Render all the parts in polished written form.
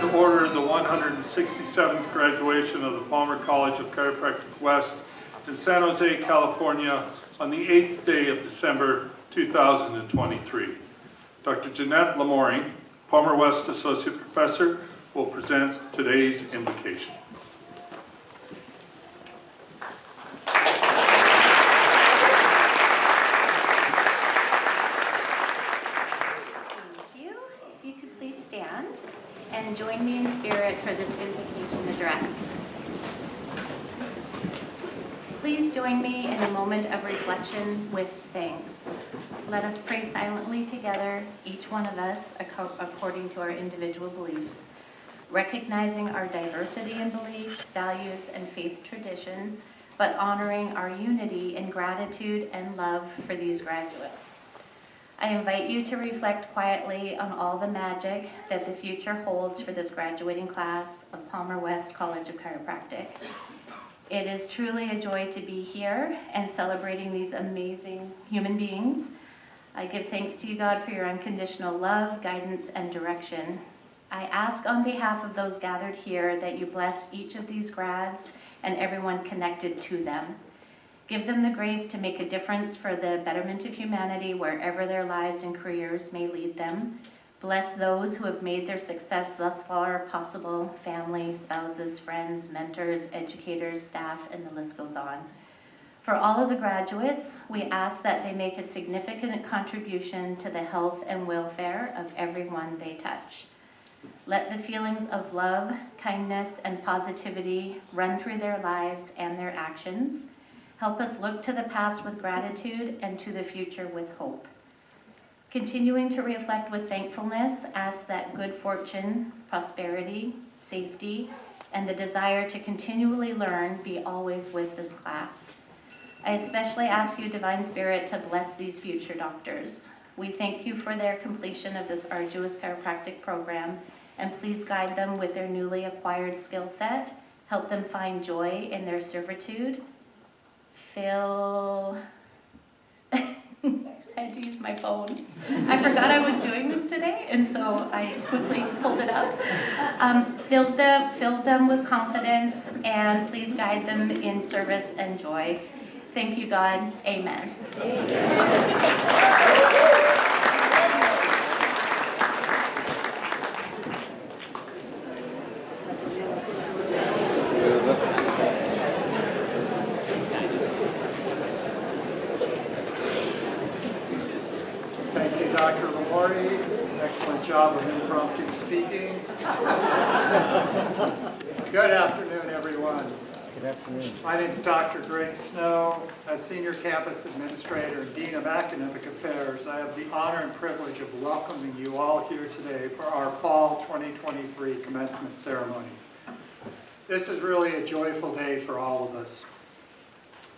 to order the 167th graduation of the Palmer College of Chiropractic West in San Jose, California on the 8th day of December 2023. Dr. Jeanette Lamori, Palmer West Associate Professor, will present today's invocation. And join me in spirit for this invocation address. Please join me in a moment of reflection with thanks. Let us pray silently together, each one of us according to our individual beliefs, recognizing our diversity in beliefs, values, and faith traditions, but honoring our unity in gratitude and love for these graduates. I invite you to reflect quietly on all the magic that the future holds for this graduating class of Palmer West College of Chiropractic. It is truly a joy to be here and celebrating these amazing human beings. I give thanks to you, God, for your unconditional love, guidance, and direction. I ask on behalf of those gathered here that you bless each of these grads and everyone connected to them. Give them the grace to make a difference for the betterment of humanity wherever their lives and careers may lead them. Bless those who have made their success thus far possible, family, spouses, friends, mentors, educators, staff, and the list goes on. For all of the graduates, we ask that they make a significant contribution to the health and welfare of everyone they touch. Let the feelings of love, kindness, and positivity run through their lives and their actions. Help us look to the past with gratitude and to the future with hope. Continuing to reflect with thankfulness, ask that good fortune, prosperity, safety, and the desire to continually learn be always with this class. I especially ask you, Divine Spirit, to bless these future doctors. We thank you for their completion of this arduous chiropractic program, and please guide them with their newly acquired skill set. Help them find joy in their servitude. I had to use my phone. I forgot I was doing this today, and so I quickly pulled it up. Filled them with confidence, and please guide them in service and joy. Thank you, God. Amen. Thank you, Dr. Lamori. Excellent job of impromptu speaking. Good afternoon, everyone. Good afternoon. My name is Dr. Greg Snow. As Senior Campus Administrator and Dean of Academic Affairs, I have the honor and privilege of welcoming you all here today for our Fall 2023 commencement ceremony. This is really a joyful day for all of us,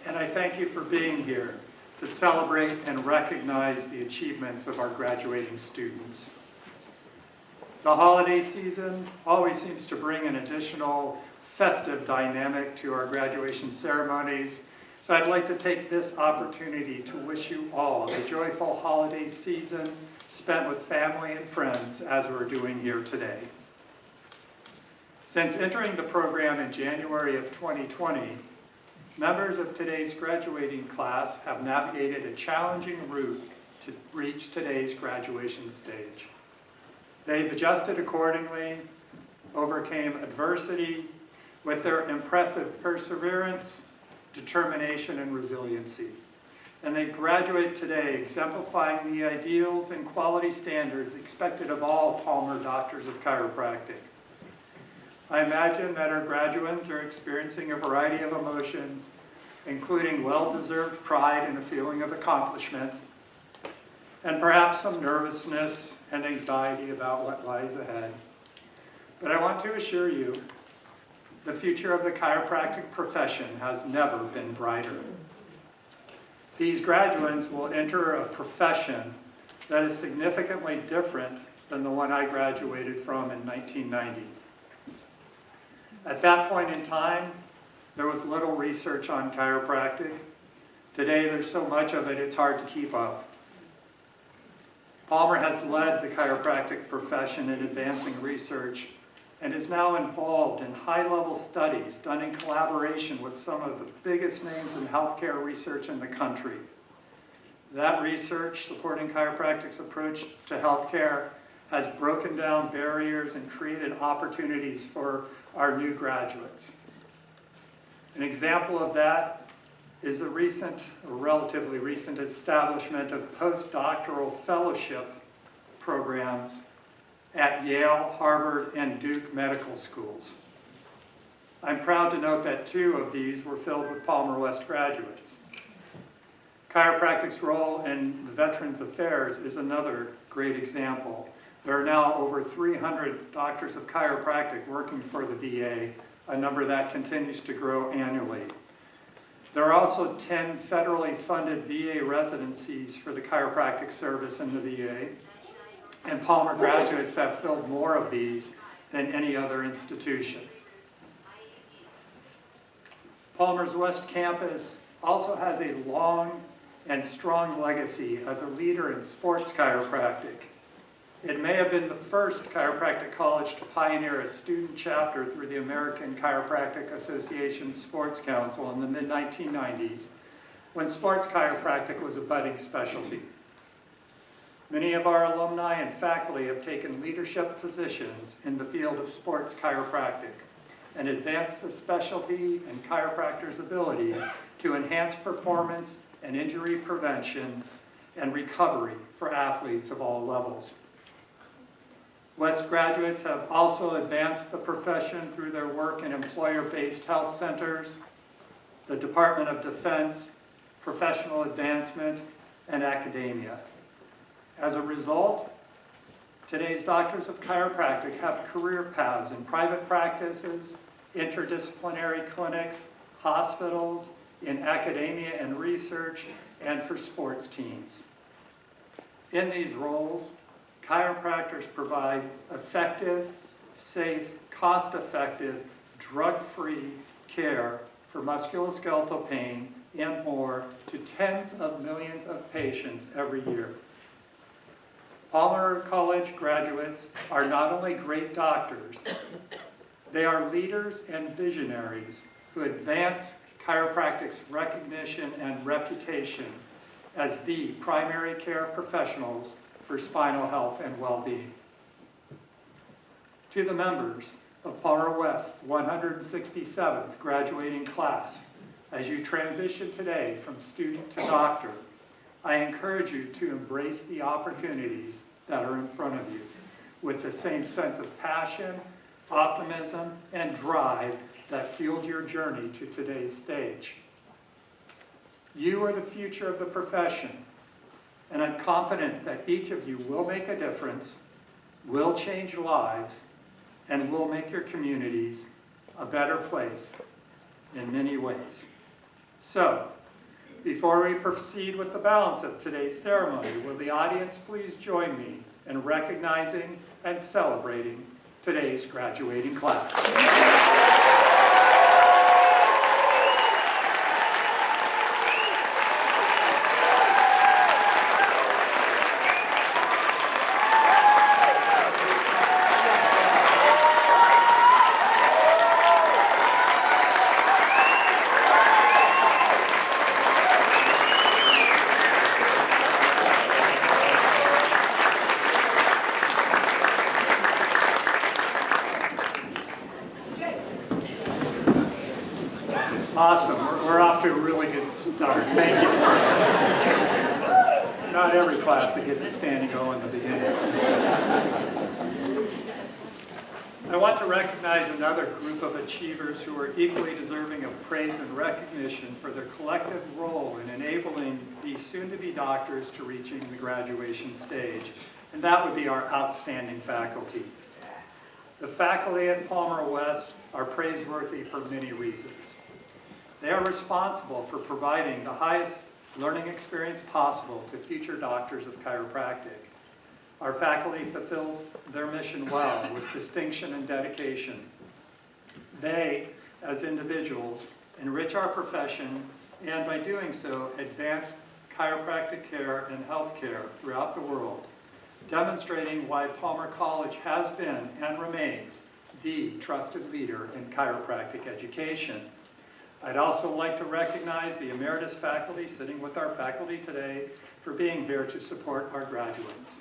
and I thank you for being here to celebrate and recognize the achievements of our graduating students. The holiday season always seems to bring an additional festive dynamic to our graduation ceremonies, so I'd like to take this opportunity to wish you all a joyful holiday season spent with family and friends as we're doing here today. Since entering the program in January of 2020, members of today's graduating class have navigated a challenging route to reach today's graduation stage. They've adjusted accordingly, overcame adversity with their impressive perseverance, determination, and resiliency. And they graduate today exemplifying the ideals and quality standards expected of all Palmer Doctors of Chiropractic. I imagine that our graduates are experiencing a variety of emotions, including well-deserved pride and a feeling of accomplishment, and perhaps some nervousness and anxiety about what lies ahead. But I want to assure you, the future of the chiropractic profession has never been brighter. These graduates will enter a profession that is significantly different than the one I graduated from in 1990. At that point in time, there was little research on chiropractic. Today, there's so much of it, it's hard to keep up. Palmer has led the chiropractic profession in advancing research and is now involved in high-level studies done in collaboration with some of the biggest names in healthcare research in the country. That research supporting chiropractic's approach to healthcare has broken down barriers and created opportunities for our new graduates. An example of that is the recent, or relatively recent, establishment of postdoctoral fellowship programs at Yale, Harvard, and Duke medical schools. I'm proud to note that 2 of these were filled with Palmer West graduates. Chiropractic's role in the Veterans Affairs is another great example. There are now over 300 doctors of chiropractic working for the VA, a number that continues to grow annually. There are also 10 federally funded VA residencies for the chiropractic service in the VA, and Palmer graduates have filled more of these than any other institution. Palmer's West Campus also has a long and strong legacy as a leader in sports chiropractic. It may have been the first chiropractic college to pioneer a student chapter through the American Chiropractic Association Sports Council in the mid-1990s, when sports chiropractic was a budding specialty. Many of our alumni and faculty have taken leadership positions in the field of sports chiropractic and advanced the specialty and chiropractor's ability to enhance performance and injury prevention and recovery for athletes of all levels. West graduates have also advanced the profession through their work in employer-based health centers, the Department of Defense, professional advancement, and academia. As a result, today's doctors of chiropractic have career paths in private practices, interdisciplinary clinics, hospitals, in academia and research, and for sports teams. In these roles, chiropractors provide effective, safe, cost-effective, drug-free care for musculoskeletal pain and more to tens of millions of patients every year. Palmer College graduates are not only great doctors, they are leaders and visionaries who advance chiropractic's recognition and reputation as the primary care professionals for spinal health and well-being. To the members of Palmer West's 167th graduating class, as you transition today from student to doctor, I encourage you to embrace the opportunities that are in front of you with the same sense of passion, optimism, and drive that fueled your journey to today's stage. You are the future of the profession, and I'm confident that each of you will make a difference, will change lives, and will make your communities a better place in many ways. So, before we proceed with the balance of today's ceremony, will the audience please join me in recognizing and celebrating today's graduating class. Awesome. We're off to a really good start. Thank you. Not every class that gets a standing O in the beginning. I want to recognize another group of achievers who are equally deserving of praise and recognition for their collective role in enabling these soon-to-be doctors to reaching the graduation stage, and that would be our outstanding faculty. The faculty at Palmer West are praiseworthy for many reasons. They are responsible for providing the highest learning experience possible to future doctors of chiropractic. Our faculty fulfills their mission well with distinction and dedication. They, as individuals, enrich our profession and by doing so, advance chiropractic care and health care throughout the world, demonstrating why Palmer College has been and remains the trusted leader in chiropractic education. I'd also like to recognize the emeritus faculty sitting with our faculty today for being here to support our graduates.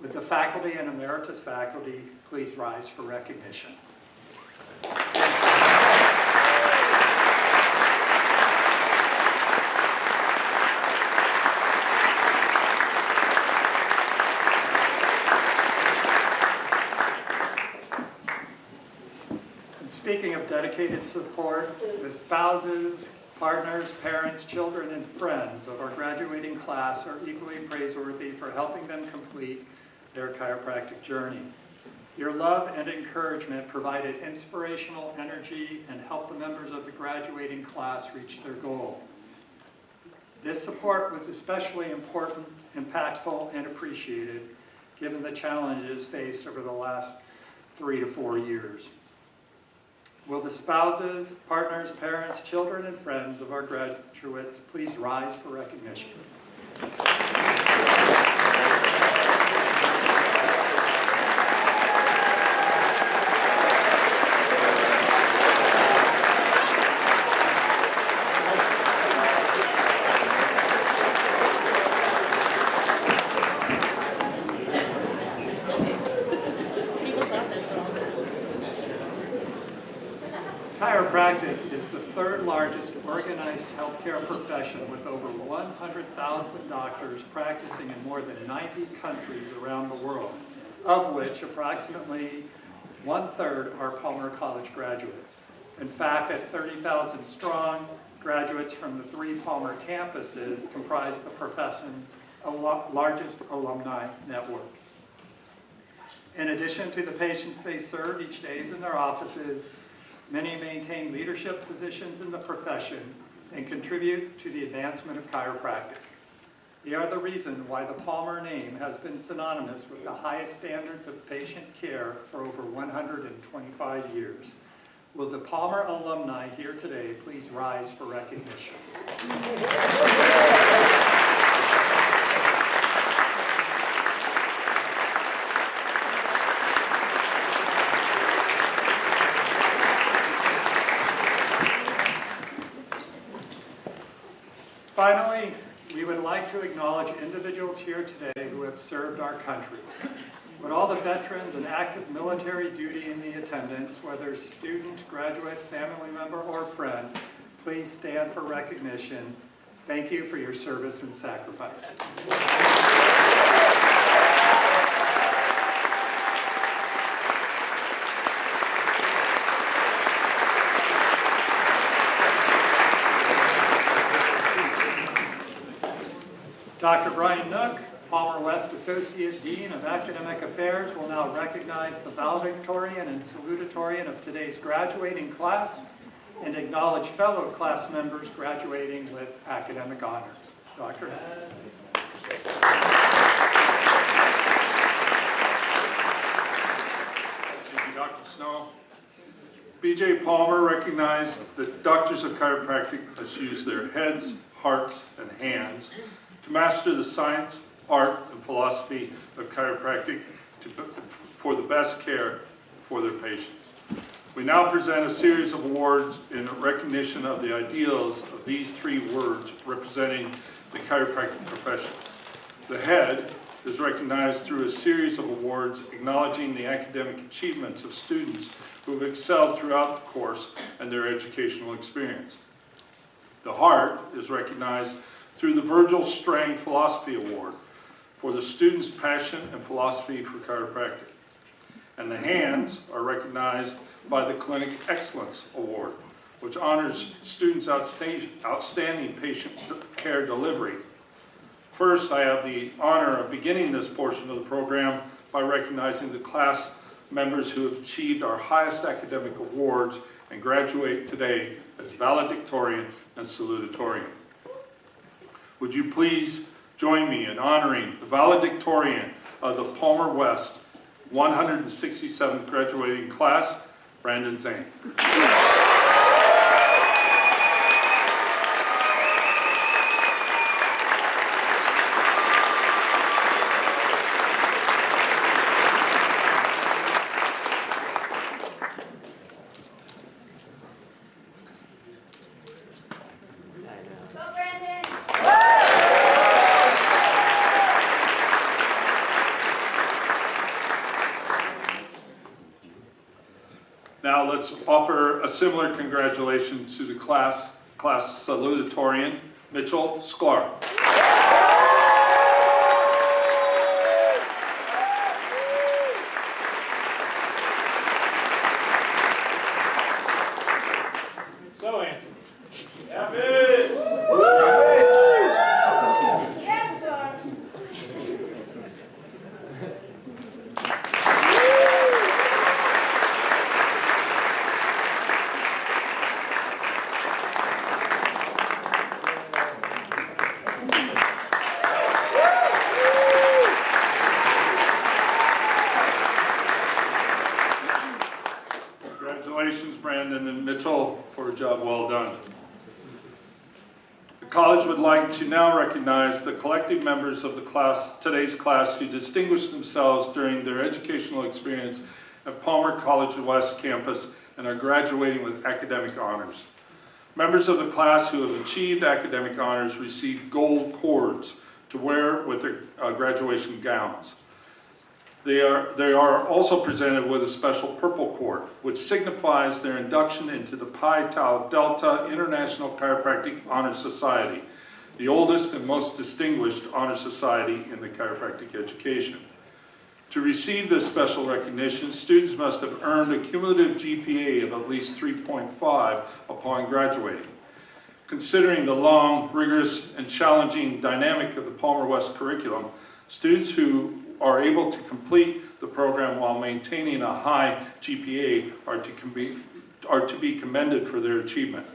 Would the faculty and emeritus faculty please rise for recognition? Speaking of dedicated support, the spouses, partners, parents, children, and friends of our graduating class are equally praiseworthy for helping them complete their chiropractic journey. Your love and encouragement provided inspirational energy and helped the members of the graduating class reach their goal. This support was especially important, impactful, and appreciated given the challenges faced over the last 3 to 4 years. Will the spouses, partners, parents, children, and friends of our graduates please rise for recognition? Chiropractic is the third largest organized healthcare profession with over 100,000 doctors practicing in more than 90 countries around the world, of which approximately 1/3 are Palmer College graduates. In fact, at 30,000 strong, graduates from the 3 Palmer campuses comprise the profession's largest alumni network. In addition to the patients they serve each day in their offices, Many maintain leadership positions in the profession and contribute to the advancement of chiropractic. They are the reason why the Palmer name has been synonymous with the highest standards of patient care for over 125 years. Will the Palmer alumni here today please rise for recognition? Finally, we would like to acknowledge individuals here today who have served our country. Would all the veterans and active military duty in the attendance, whether student, graduate, family member, or friend, please stand for recognition. Thank you for your service and sacrifice. Dr. Brian Nook, Palmer West Associate Dean of Academic Affairs, will now recognize the valedictorian and salutatorian of today's graduating class and acknowledge fellow class members graduating with academic honors. Doctor. Thank you, Dr. Snow. B.J. Palmer recognized that doctors of chiropractic must use their heads, hearts, and hands to master the science, art, and philosophy of chiropractic for the best care for their patients. We now present a series of awards in recognition of the ideals of these three words representing the chiropractic profession. The head is recognized through a series of awards acknowledging the academic achievements of students who have excelled throughout the course and their educational experience. The heart is recognized through the Virgil Strang Philosophy Award for the students' passion and philosophy for chiropractic. And the hands are recognized by the Clinic Excellence Award, which honors students' outstanding patient care delivery. First, I have the honor of beginning this portion of the program by recognizing the class members who have achieved our highest academic awards and graduate today as valedictorian and salutatorian. Would you please join me in honoring the valedictorian of the Palmer West 167th graduating class, Brandon Zane. Now let's offer a similar congratulation to the class salutatorian, Mitchell Sklar. So handsome. Congratulations, Brandon and Mitchell, for a job well done. The college would like to now recognize the collective members of the class, today's class, who distinguished themselves during their educational experience at Palmer College West campus and are graduating with academic honors. Members of the class who have achieved academic honors receive gold cords to wear with their graduation gowns. They are also presented with a special purple cord, which signifies their induction into the Pi Tau Delta International Chiropractic Honor Society, the oldest and most distinguished honor society in the chiropractic education. To receive this special recognition, students must have earned a cumulative GPA of at least 3.5 upon graduating. Considering the long, rigorous, and challenging dynamic of the Palmer West curriculum, students who are able to complete the program while maintaining a high GPA are to be commended for their achievement.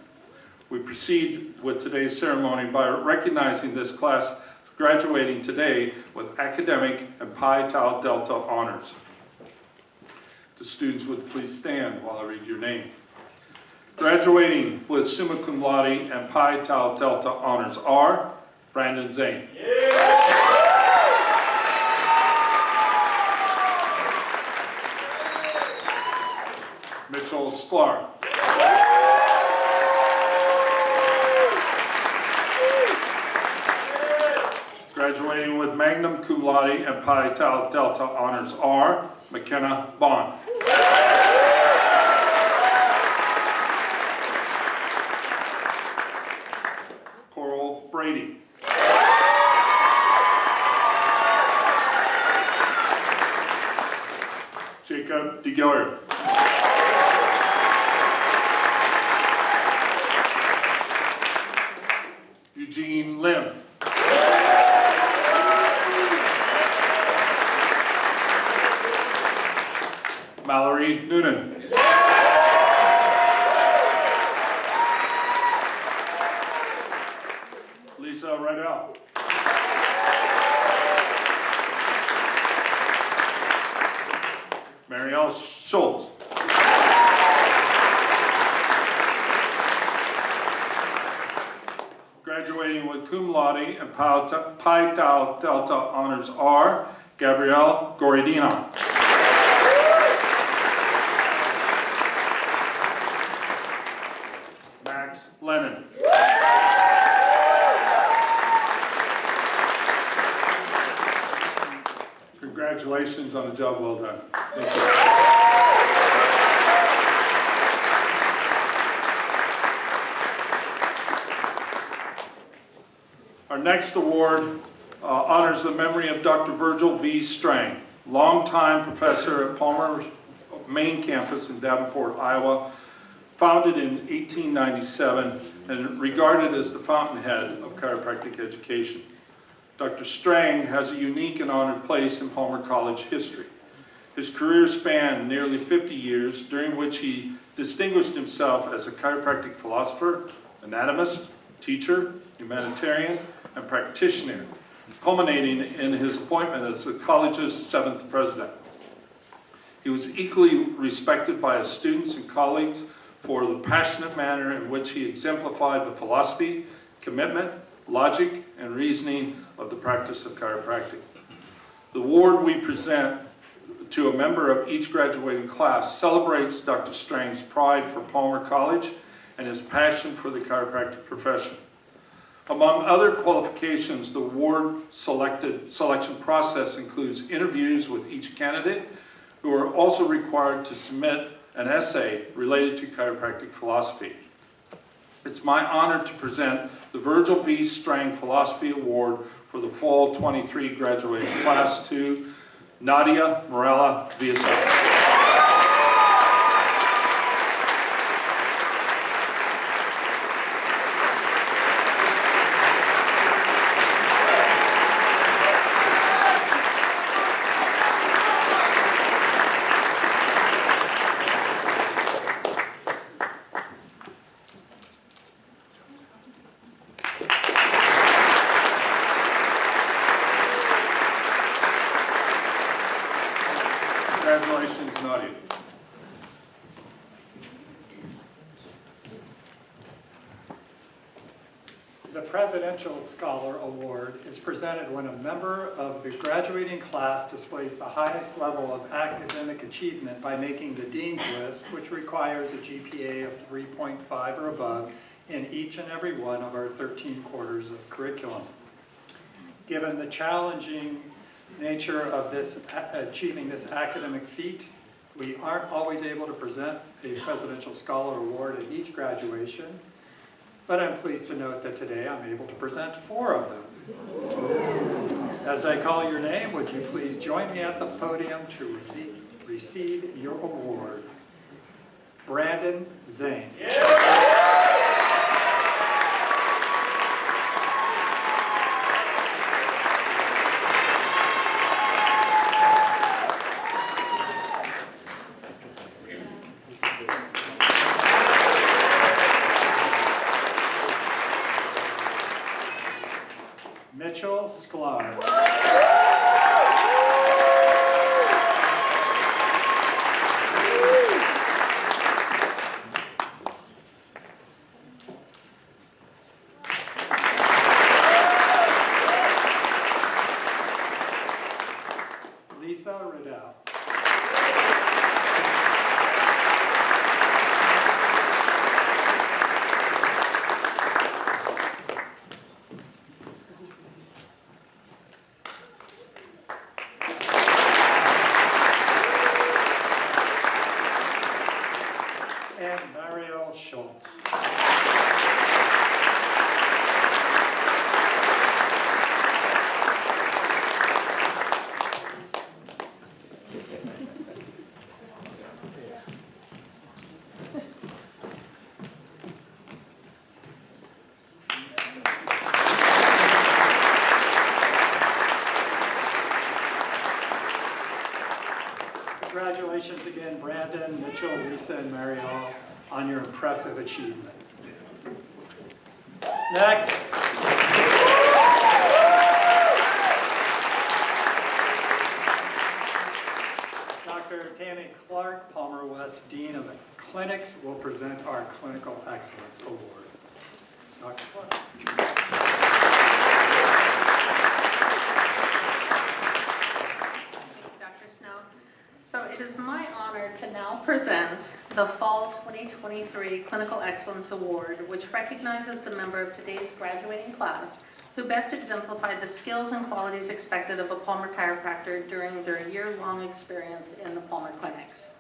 We proceed with today's ceremony by recognizing this class graduating today with academic and Pi Tau Delta honors. The students would please stand while I read your name. Graduating with summa cum laude and Pi Tau Delta honors are Brandon Zane. Mitchell Sklar. Graduating with magna cum laude and Pi Tau Delta honors are McKenna Bond. Coral Brady. Jacob DeGiller. Eugene Lim. Mallory Noonan. Lisa Rydell. Marielle Schultz. Graduating with cum laude and Pi Tau Delta honors are Gabrielle Goridino. Max Lennon. Congratulations on a job well done. Thank you. Our next award honors the memory of Dr. Virgil V. Strang, longtime professor at Palmer main campus in Davenport, Iowa, founded in 1897 and regarded as the fountainhead of chiropractic education. Dr. Strang has a unique and honored place in Palmer College history. His career spanned nearly 50 years, during which he distinguished himself as a chiropractic philosopher, anatomist, teacher, humanitarian, and practitioner, culminating in his appointment as the college's 7th president. He was equally respected by his students and colleagues for the passionate manner in which he exemplified the philosophy, commitment, logic, and reasoning of the practice of chiropractic. The award we present to a member of each graduating class celebrates Dr. Strang's pride for Palmer College and his passion for the chiropractic profession. Among other qualifications, the award selection process includes interviews with each candidate, who are also required to submit an essay related to chiropractic philosophy. It's my honor to present the Virgil V. Strang Philosophy Award for the Fall 23 graduating class to Nadia Morella Villasel. Congratulations, Nadia. The Presidential Scholar Award is presented when a member of the graduating class displays the highest level of academic achievement by making the Dean's List, which requires a GPA of 3.5 or above in each and every one of our 13 quarters of curriculum. Given the challenging nature of achieving this academic feat, we aren't always able to present a Presidential Scholar Award at each graduation, but I'm pleased to note that today I'm able to present 4 of them. As I call your name, would you please join me at the podium to receive your award? Brandon Zane. Mitchell Sklar. Lisa Riddell. And Mariel Schultz. Congratulations again, Brandon, Mitchell, Lisa, and Mariel, on your impressive achievement. Next. Dr. Tammy Clark, Palmer West Dean of Clinics, will present our Clinical Excellence Award. Dr. Clark. Dr. Snow. So it is my honor to now present the Fall 2023 Clinical Excellence Award, which recognizes the member of today's graduating class who best exemplified the skills and qualities expected of a Palmer chiropractor during their year-long experience in the Palmer clinics.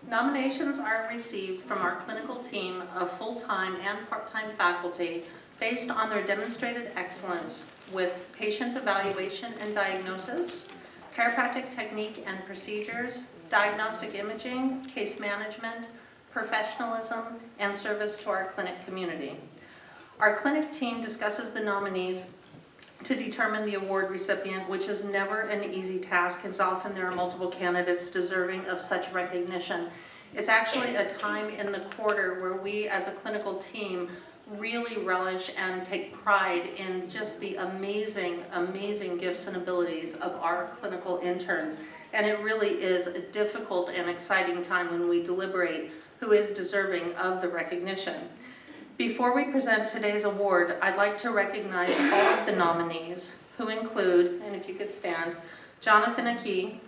Nominations are received from our clinical team of full-time and part-time faculty based on their demonstrated excellence with patient evaluation and diagnosis, chiropractic technique and procedures, diagnostic imaging, case management, professionalism, and service to our clinic community. Our clinic team discusses the nominees to determine the award recipient, which is never an easy task, as often there are multiple candidates deserving of such recognition. It's actually a time in the quarter where we as a clinical team really relish and take pride in just the amazing, amazing gifts and abilities of our clinical interns. And it really is a difficult and exciting time when we deliberate who is deserving of the recognition. Before we present today's award, I'd like to recognize all of the nominees, who include, and if you could stand, Jonathan Aki,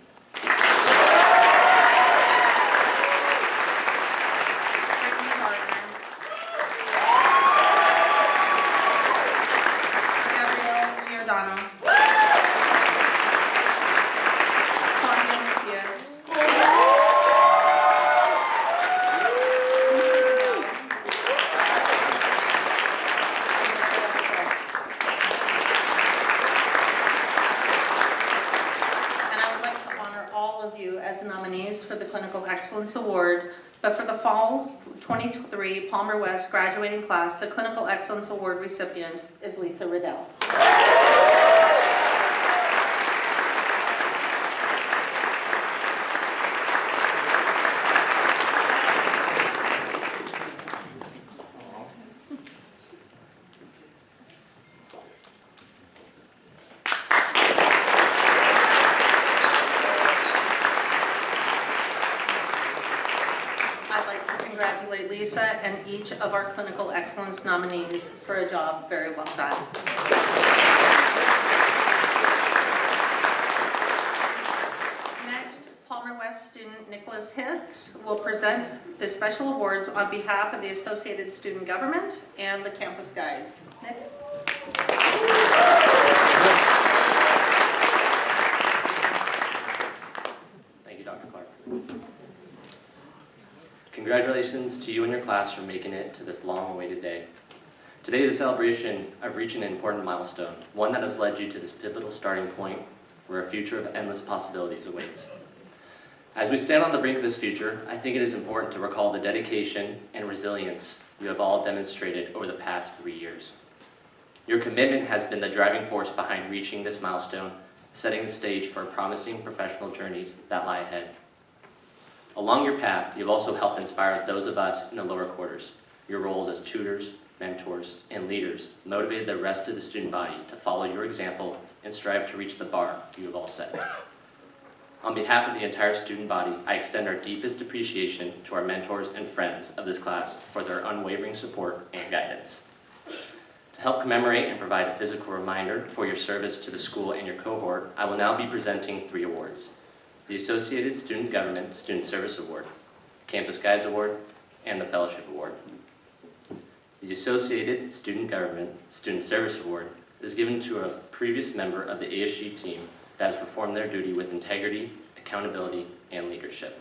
Brittany Gardner, Gabrielle Giordano, Claudia Macias, Lisa Riddell, and I would like to honor all of you as nominees for the Clinical Excellence Award. But for the Fall 23 Palmer West graduating class, the Clinical Excellence Award recipient is Lisa Riddell. I'd like to congratulate Lisa and each of our Clinical Excellence nominees for a job very well done. Next, Palmer West student Nicholas Hicks will present the special awards on behalf of the Associated Student Government and the campus guides. Nick? Thank you, Dr. Clark. Congratulations to you and your class for making it to this long-awaited day. Today is a celebration of reaching an important milestone, one that has led you to this pivotal starting point where a future of endless possibilities awaits. As we stand on the brink of this future, I think it is important to recall the dedication and resilience you have all demonstrated over the past 3 years. Your commitment has been the driving force behind reaching this milestone, setting the stage for promising professional journeys that lie ahead. Along your path, you've also helped inspire those of us in the lower quarters, your roles as tutors, mentors, and leaders motivated the rest of the student body to follow your example and strive to reach the bar you have all set. On behalf of the entire student body, I extend our deepest appreciation to our mentors and friends of this class for their unwavering support and guidance. To help commemorate and provide a physical reminder for your service to the school and your cohort, I will now be presenting 3 awards: the Associated Student Government Student Service Award, Campus Guides Award, and the Fellowship Award. The Associated Student Government Student Service Award is given to a previous member of the ASG team that has performed their duty with integrity, accountability, and leadership.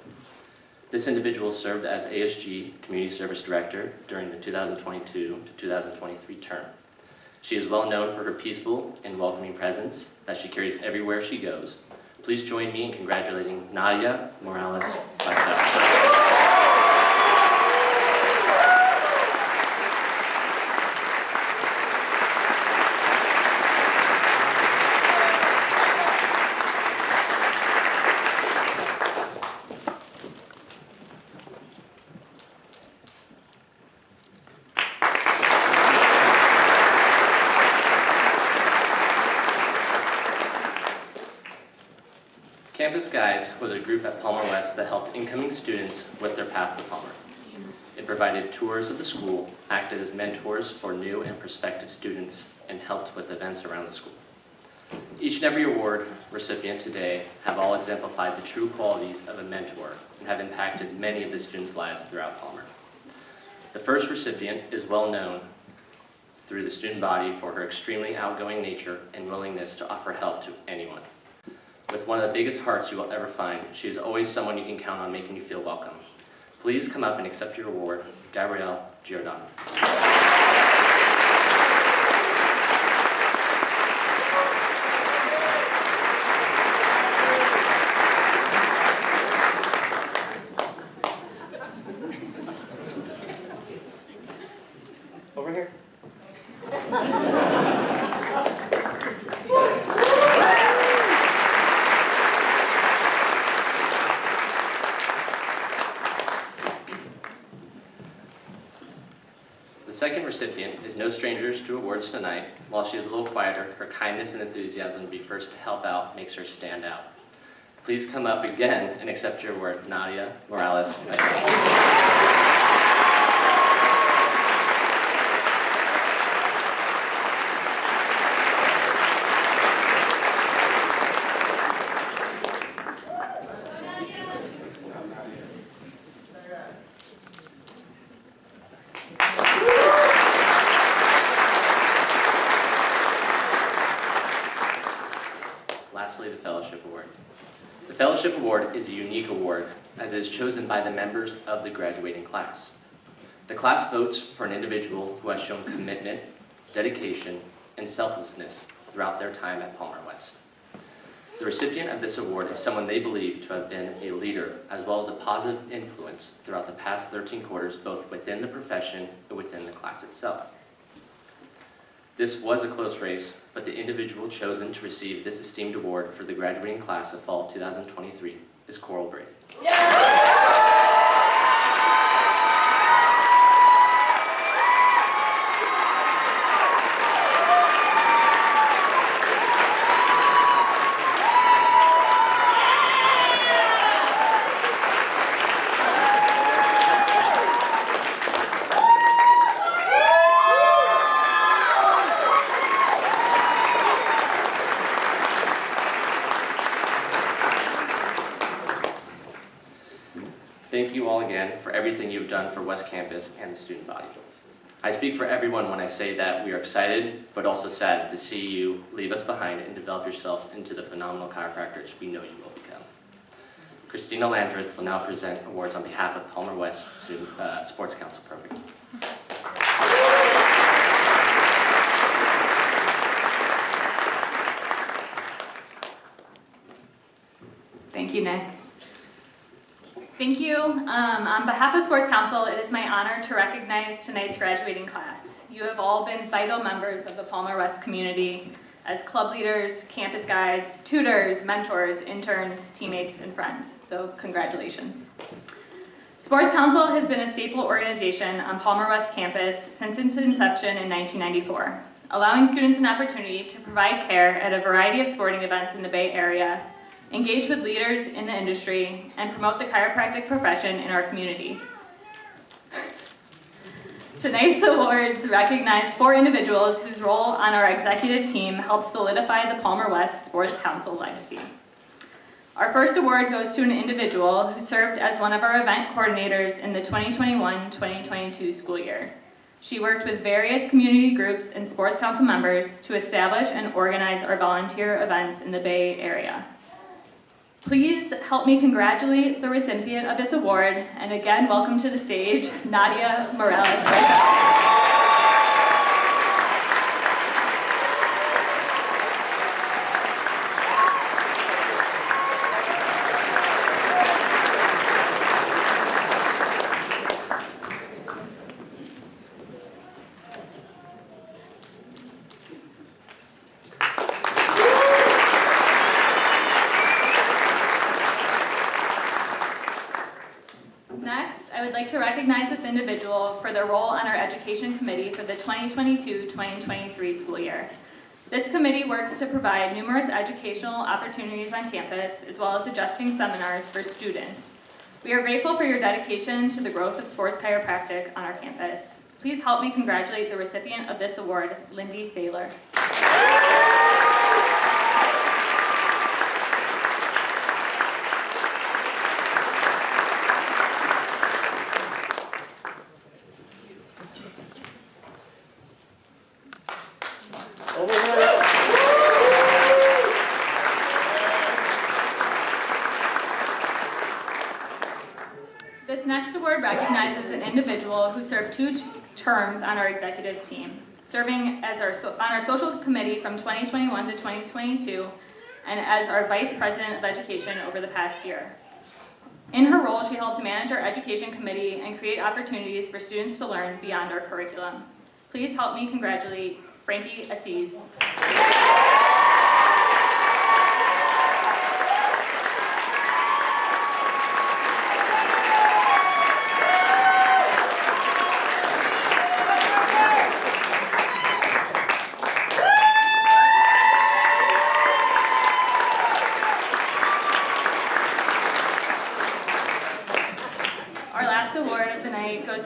This individual served as ASG Community Service Director during the 2022 to 2023 term. She is well known for her peaceful and welcoming presence that she carries everywhere she goes. Please join me in congratulating Nadia Morales Baisel. Campus Guides was a group at Palmer West that helped incoming students with their path to Palmer. It provided tours of the school, acted as mentors for new and prospective students, and helped with events around the school. Each and every award recipient today have all exemplified the true qualities of a mentor and have impacted many of the students' lives throughout Palmer. The first recipient is well known through the student body for her extremely outgoing nature and willingness to offer help to anyone. With one of the biggest hearts you will ever find, she is always someone you can count on making you feel welcome. Please come up and accept your award, Gabrielle Giordano. Over here. The second recipient is no stranger to awards tonight. While she is a little quieter, her kindness and enthusiasm to be first to help out makes her stand out. Please come up again and accept your award, Nadia Morales Baisel. Lastly, the Fellowship Award. The Fellowship Award is a unique award as it is chosen by the members of the graduating class. The class votes for an individual who has shown commitment, dedication, and selflessness throughout their time at Palmer West. The recipient of this award is someone they believe to have been a leader as well as a positive influence throughout the past 13 quarters, both within the profession and within the class itself. This was a close race, but the individual chosen to receive this esteemed award for the graduating class of fall 2023 is Coral Brady. Thank you all again for everything you've done for West Campus and the student body. I speak for everyone when I say that we are excited, but also sad to see you leave us behind and develop yourselves into the phenomenal chiropractors we know you will become. Christina Landreth will now present awards on behalf of Palmer West Student Sports Council Program. Thank you, Nick. Thank you. On behalf of Sports Council, it is my honor to recognize tonight's graduating class. You have all been vital members of the Palmer West community as club leaders, campus guides, tutors, mentors, interns, teammates, and friends. So congratulations. Sports Council has been a staple organization on Palmer West campus since its inception in 1994, allowing students an opportunity to provide care at a variety of sporting events in the Bay Area, engage with leaders in the industry, and promote the chiropractic profession in our community. Tonight's awards recognize 4 individuals whose role on our executive team helped solidify the Palmer West Sports Council legacy. Our first award goes to an individual who served as one of our event coordinators in the 2021-2022 school year. She worked with various community groups and Sports Council members to establish and organize our volunteer events in the Bay Area. Please help me congratulate the recipient of this award, and again, welcome to the stage, Nadia Morales. Next, I would like to recognize this individual for their role on our Education Committee for the 2022-2023 school year. This committee works to provide numerous educational opportunities on campus, as well as adjusting seminars for students. We are grateful for your dedication to the growth of sports chiropractic on our campus. Please help me congratulate the recipient of this award, Lindy Saylor. This next award recognizes an individual who served 2 terms on our executive team, serving as on our social committee from 2021 to 2022, and as our vice president of education over the past year. In her role, she helped to manage our education committee and create opportunities for students to learn beyond our curriculum. Please help me congratulate Frankie Assis.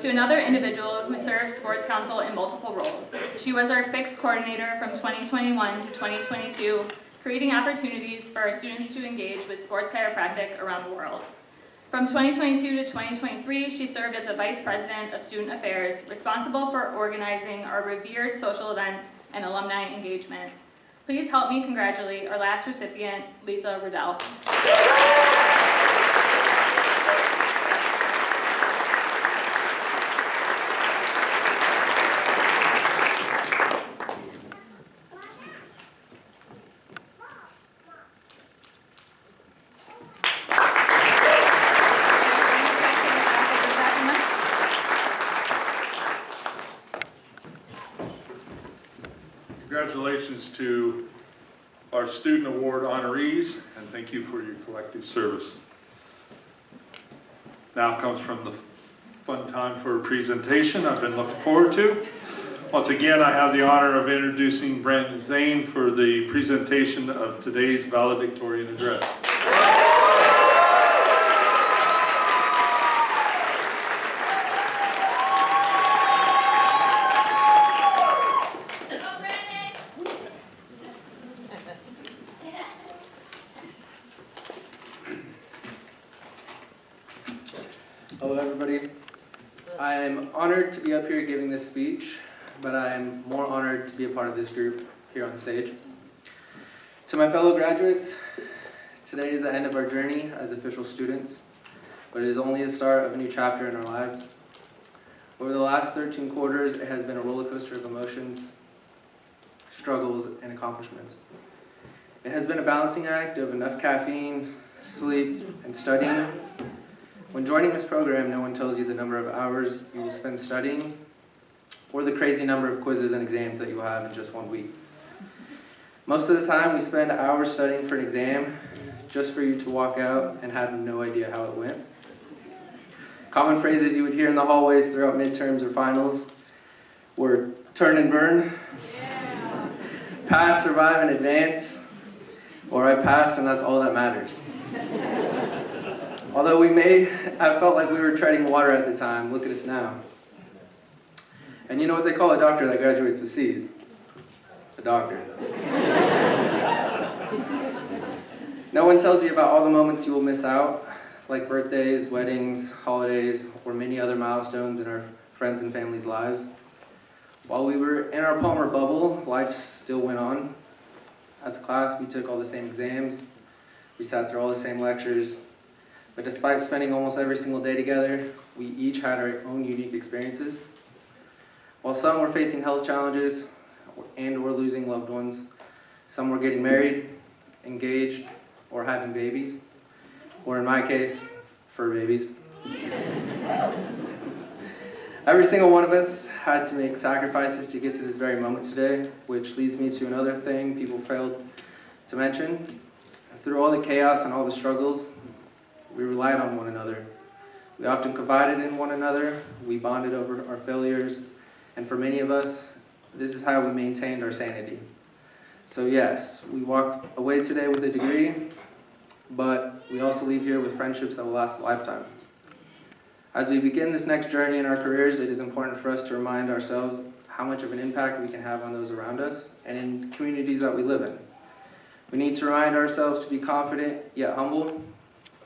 To another individual who served Sports Council in multiple roles. She was our fixed coordinator from 2021 to 2022, creating opportunities for our students to engage with sports chiropractic around the world. From 2022 to 2023, she served as the Vice President of Student Affairs, responsible for organizing our revered social events and alumni engagement. Please help me congratulate our last recipient, Lisa Riddell. Congratulations to our student award honorees, and thank you for your collective service. Now comes from the fun time for a presentation I've been looking forward to. Once again, I have the honor of introducing Brandon Zane for the presentation of today's valedictorian address. Hello everybody. I am honored to be up here giving this speech, but I am more honored to be a part of this group here on stage. To my fellow graduates, today is the end of our journey as official students, but it is only the start of a new chapter in our lives. Over the last 13 quarters, it has been a roller coaster of emotions, struggles, and accomplishments. It has been a balancing act of enough caffeine, sleep, and studying. When joining this program, no one tells you the number of hours you will spend studying or the crazy number of quizzes and exams that you will have in just 1 week. Most of the time, we spend hours studying for an exam just for you to walk out and have no idea how it went. Common phrases you would hear in the hallways throughout midterms or finals were turn and burn, pass, survive, and advance, or I passed and that's all that matters. Although we may have felt like we were treading water at the time, look at us now. And you know what they call a doctor that graduates with C's? A doctor. No one tells you about all the moments you will miss out, like birthdays, weddings, holidays, or many other milestones in our friends' and families' lives. While we were in our Palmer bubble, life still went on. As a class, we took all the same exams, we sat through all the same lectures, but despite spending almost every single day together, we each had our own unique experiences. While some were facing health challenges and or losing loved ones, some were getting married, engaged, or having babies, or in my case, fur babies. Every single one of us had to make sacrifices to get to this very moment today, which leads me to another thing people failed to mention. Through all the chaos and all the struggles, we relied on one another. We often confided in one another, we bonded over our failures, and for many of us, this is how we maintained our sanity. So yes, we walked away today with a degree, but we also leave here with friendships that will last a lifetime. As we begin this next journey in our careers, it is important for us to remind ourselves how much of an impact we can have on those around us and in communities that we live in. We need to remind ourselves to be confident yet humble.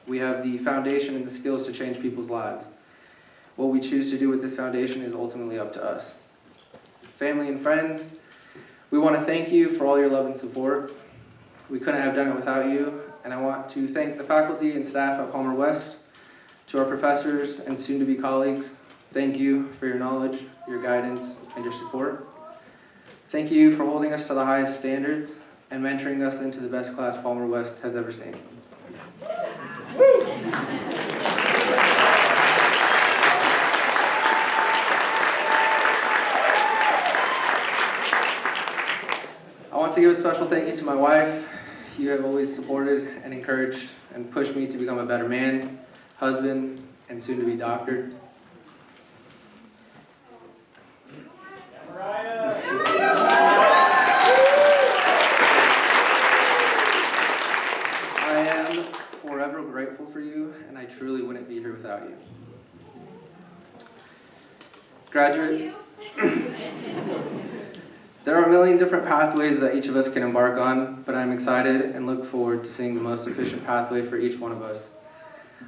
We have the foundation and the skills to change people's lives. What we choose to do with this foundation is ultimately up to us. Family and friends, we want to thank you for all your love and support. We couldn't have done it without you, and I want to thank the faculty and staff at Palmer West. To our professors and soon-to-be colleagues, thank you for your knowledge, your guidance, and your support. Thank you for holding us to the highest standards and mentoring us into the best class Palmer West has ever seen. I want to give a special thank you to my wife. You have always supported and encouraged and pushed me to become a better man, husband, and soon-to-be doctor. I am forever grateful for you, and I truly wouldn't be here without you. Graduates, there are a million different pathways that each of us can embark on, but I'm excited and look forward to seeing the most efficient pathway for each one of us.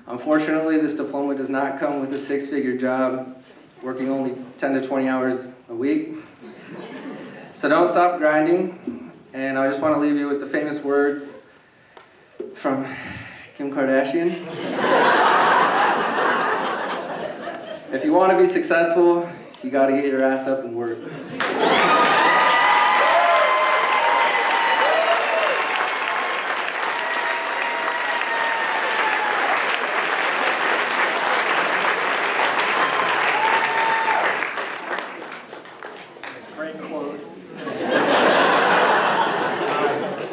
Unfortunately, this diploma does not come with a six-figure job, working only 10 to 20 hours a week. So don't stop grinding, and I just want to leave you with the famous words from Kim Kardashian. If you want to be successful, you got to get your ass up and work. Great quote.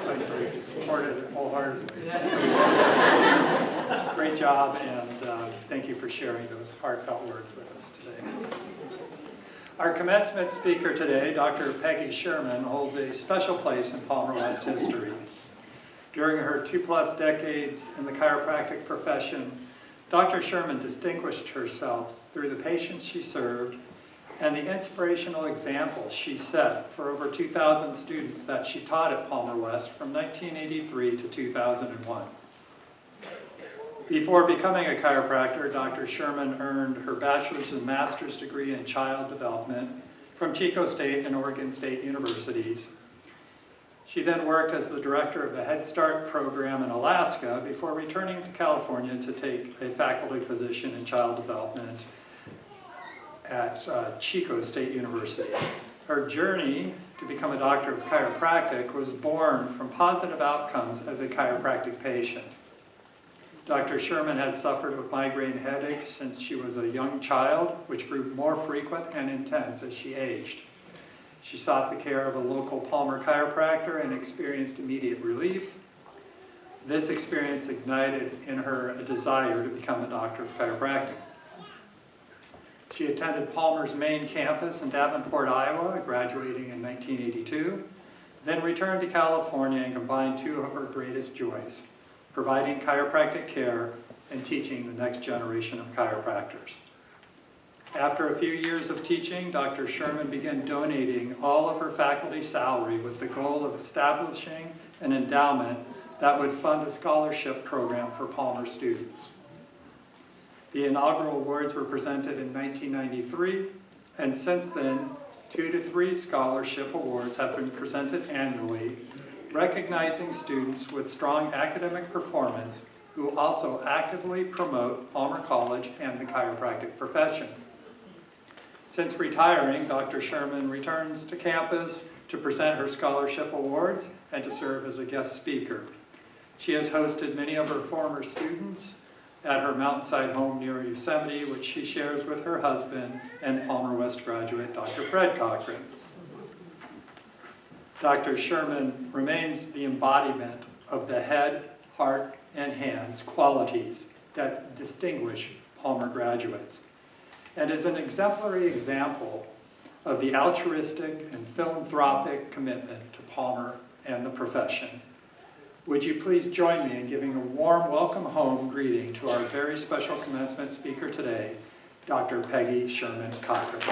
I supported it wholeheartedly. Great job, and thank you for sharing those heartfelt words with us today. Our commencement speaker today, Dr. Peggy Sherman, holds a special place in Palmer West history. During her 2+ decades in the chiropractic profession, Dr. Sherman distinguished herself through the patients she served and the inspirational examples she set for over 2,000 students that she taught at Palmer West from 1983 to 2001. Before becoming a chiropractor, Dr. Sherman earned her bachelor's and master's degree in child development from Chico State and Oregon State Universities. She then worked as the director of the Head Start program in Alaska before returning to California to take a faculty position in child development at Chico State University. Her journey to become a doctor of chiropractic was born from positive outcomes as a chiropractic patient. Dr. Sherman had suffered with migraine headaches since she was a young child, which grew more frequent and intense as she aged. She sought the care of a local Palmer chiropractor and experienced immediate relief. This experience ignited in her a desire to become a doctor of chiropractic. She attended Palmer's main campus in Davenport, Iowa, graduating in 1982, then returned to California and combined two of her greatest joys, providing chiropractic care and teaching the next generation of chiropractors. After a few years of teaching, Dr. Sherman began donating all of her faculty salary with the goal of establishing an endowment that would fund a scholarship program for Palmer students. The inaugural awards were presented in 1993, and since then, 2 to 3 scholarship awards have been presented annually, recognizing students with strong academic performance who also actively promote Palmer College and the chiropractic profession. Since retiring, Dr. Sherman returns to campus to present her scholarship awards and to serve as a guest speaker. She has hosted many of her former students at her mountainside home near Yosemite, which she shares with her husband and Palmer West graduate, Dr. Fred Cochran. Dr. Sherman remains the embodiment of the head, heart, and hands qualities that distinguish Palmer graduates, and is an exemplary example of the altruistic and philanthropic commitment to Palmer and the profession. Would you please join me in giving a warm welcome home greeting to our very special commencement speaker today, Dr. Peggy Sherman Cochran.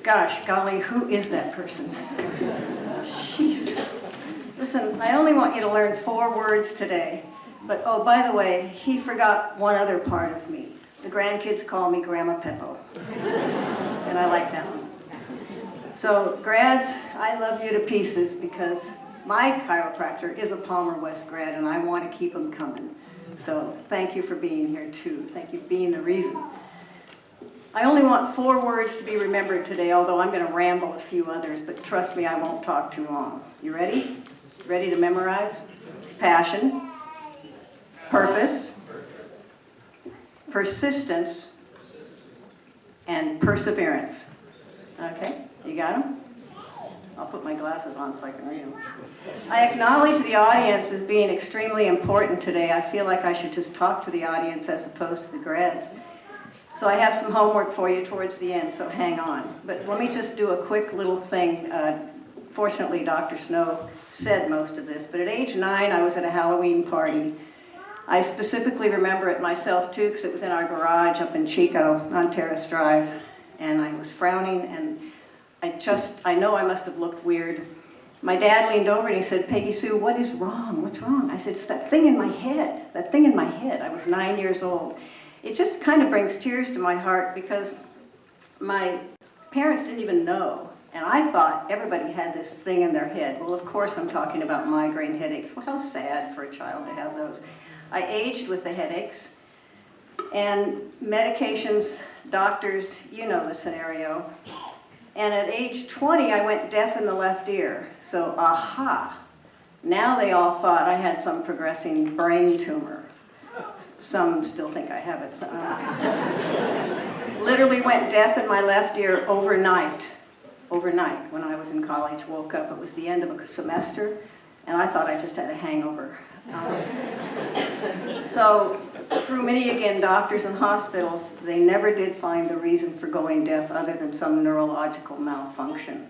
Gosh, golly, who is that person? Jeez. Listen, I only want you to learn 4 words today, but oh, by the way, he forgot one other part of me. The grandkids call me Grandma Peppo, and I like that one. So, grads, I love you to pieces because my chiropractor is a Palmer West grad, and I want to keep them coming. So, thank you for being here, too. Thank you for being the reason. I only want 4 words to be remembered today, although I'm going to ramble a few others, but trust me, I won't talk too long. You ready? Ready to memorize? Passion, purpose, persistence, and perseverance. Okay, you got them? I'll put my glasses on so I can read them. I acknowledge the audience as being extremely important today. I feel like I should just talk to the audience as opposed to the grads. So I have some homework for you towards the end, so hang on. But let me just do a quick little thing. Fortunately, Dr. Snow said most of this, but at age 9, I was at a Halloween party. I specifically remember it myself too, because it was in our garage up in Chico on Terrace Drive, and I was frowning, and I know I must have looked weird. My dad leaned over and he said, "Peggy Sue, what is wrong? What's wrong?" I said, "It's that thing in my head, that thing in my head." I was 9 years old. It just kind of brings tears to my heart because my parents didn't even know, and I thought everybody had this thing in their head. Well, of course I'm talking about migraine headaches. Well, how sad for a child to have those. I aged with the headaches, and medications, doctors, you know the scenario. And at age 20, I went deaf in the left ear. So, aha, now they all thought I had some progressing brain tumor. Some still think I have it. Literally went deaf in my left ear overnight. Overnight, when I was in college, woke up. It was the end of a semester, and I thought I just had a hangover. So, through many, again, doctors and hospitals, they never did find the reason for going deaf other than some neurological malfunction.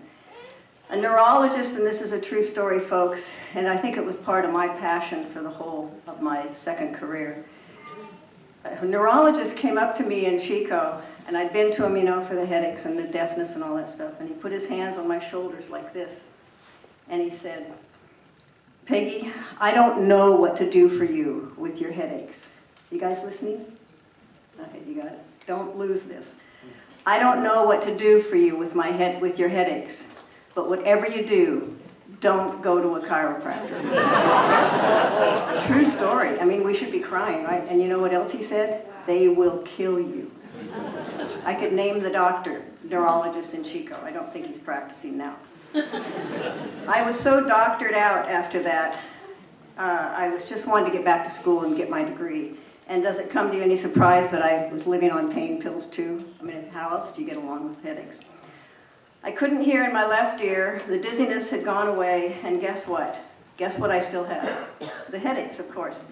A neurologist, and this is a true story, folks, and I think it was part of my passion for the whole of my second career. A neurologist came up to me in Chico, and I'd been to him, you know, for the headaches and the deafness and all that stuff, and he put his hands on my shoulders like this, and he said, "Peggy, I don't know what to do for you with your headaches." You guys listening? Okay, you got it. Don't lose this. "I don't know what to do for you with your headaches, but whatever you do, don't go to a chiropractor." True story. I mean, we should be crying, right? And you know what else he said? "They will kill you." I could name the doctor, neurologist in Chico. I don't think he's practicing now. I was so doctored out after that. I was just wanting to get back to school and get my degree. And does it come to you any surprise that I was living on pain pills too? I mean, how else do you get along with headaches? I couldn't hear in my left ear, the dizziness had gone away, and guess what? Guess what I still had? The headaches, of course.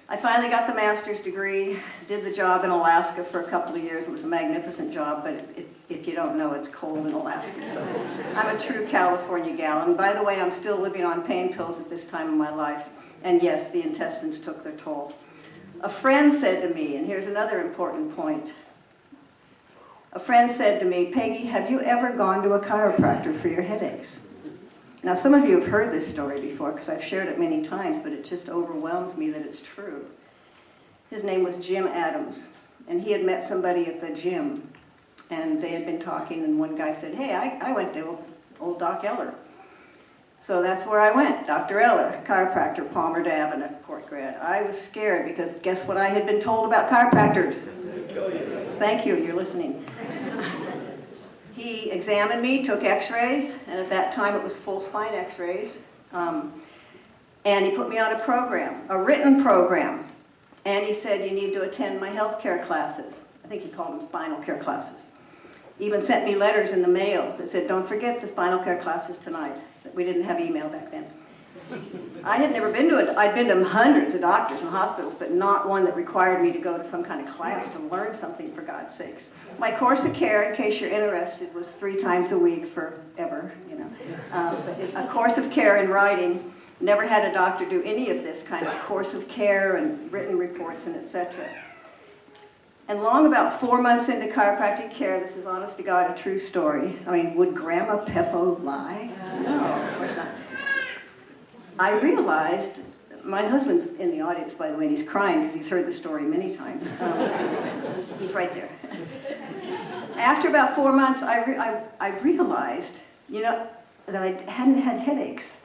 I finally got the master's degree, did the job in Alaska for a couple of years. It was a magnificent job, but if you don't know, it's cold in Alaska, so I'm a true California gal. And by the way, I'm still living on pain pills at this time in my life. And yes, the intestines took their toll. A friend said to me, and here's another important point. A friend said to me, Peggy, have you ever gone to a chiropractor for your headaches? Now, some of you have heard this story before because I've shared it many times, but it just overwhelms me that it's true. His name was Jim Adams, and he had met somebody at the gym, and they had been talking, and one guy said, hey, I went to old Doc Eller. So that's where I went, Dr. Eller, chiropractor, Palmer Ave in Port Grad. I was scared because guess what I had been told about chiropractors? Thank you, you're listening. He examined me, took x-rays, and at that time it was full spine x-rays. And he put me on a program, a written program. And he said, you need to attend my health care classes. I think he called them spinal care classes. Even sent me letters in the mail that said, don't forget the spinal care classes tonight. We didn't have email back then. I had never been to it. I'd been to hundreds of doctors and hospitals, but not one that required me to go to some kind of class to learn something, for God's sakes. My course of care, in case you're interested, was 3 times a week forever, you know. But a course of care in writing. Never had a doctor do any of this kind of course of care and written reports and etc. And long about 4 months into chiropractic care, this is honest to God a true story. I mean, would Grandma Peppo lie? No, of course not. I realized, my husband's in the audience, by the way, and he's crying because he's heard the story many times. He's right there. After about 4 months, I realized, you know, that I hadn't had headaches.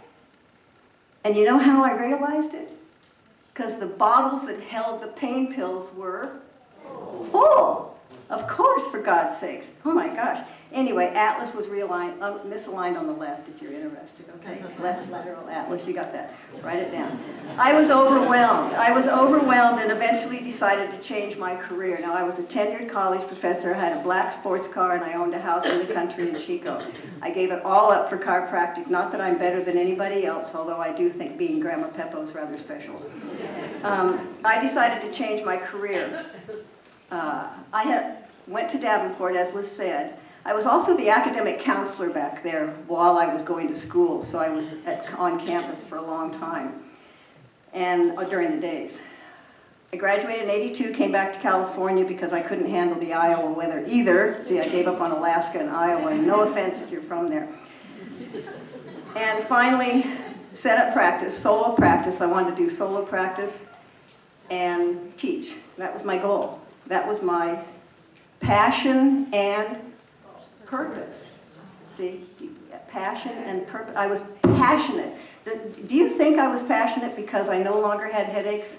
And you know how I realized it? Because the bottles that held the pain pills were full. Of course, for God's sakes. Oh my gosh. Anyway, Atlas was misaligned on the left, if you're interested, okay? Left lateral Atlas, you got that. Write it down. I was overwhelmed. I was overwhelmed and eventually decided to change my career. Now, I was a tenured college professor, I had a black sports car, and I owned a house in the country in Chico. I gave it all up for chiropractic. Not that I'm better than anybody else, although I do think being Grandma Peppo is rather special. I decided to change my career. I went to Davenport, as was said. I was also the academic counselor back there while I was going to school, so I was on campus for a long time, and during the days. I graduated in '82, came back to California because I couldn't handle the Iowa weather either. See, I gave up on Alaska and Iowa, and no offense if you're from there. And finally, set up practice, solo practice. I wanted to do solo practice and teach. That was my goal. That was my passion and purpose. See, passion and purpose. I was passionate. Do you think I was passionate because I no longer had headaches?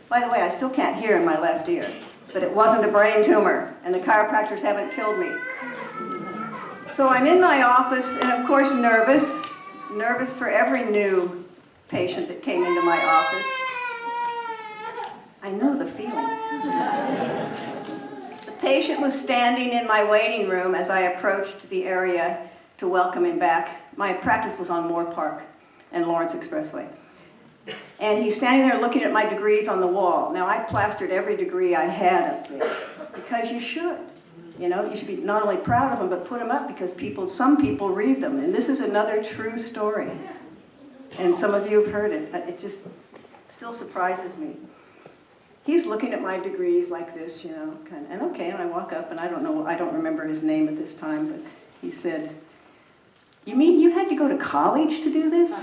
By the way, I still can't hear in my left ear, but it wasn't a brain tumor, and the chiropractors haven't killed me. So I'm in my office, and of course nervous for every new patient that came into my office. I know the feeling. The patient was standing in my waiting room as I approached the area to welcome him back. My practice was on Moore Park and Lawrence Expressway. And he's standing there looking at my degrees on the wall. Now, I plastered every degree I had up there because you should. You know, you should be not only proud of them, but put them up because some people read them. And this is another true story. And some of you have heard it. It just still surprises me. He's looking at my degrees like this, you know, and okay, and I walk up, and I don't remember his name at this time, but he said, "You mean you had to go to college to do this?"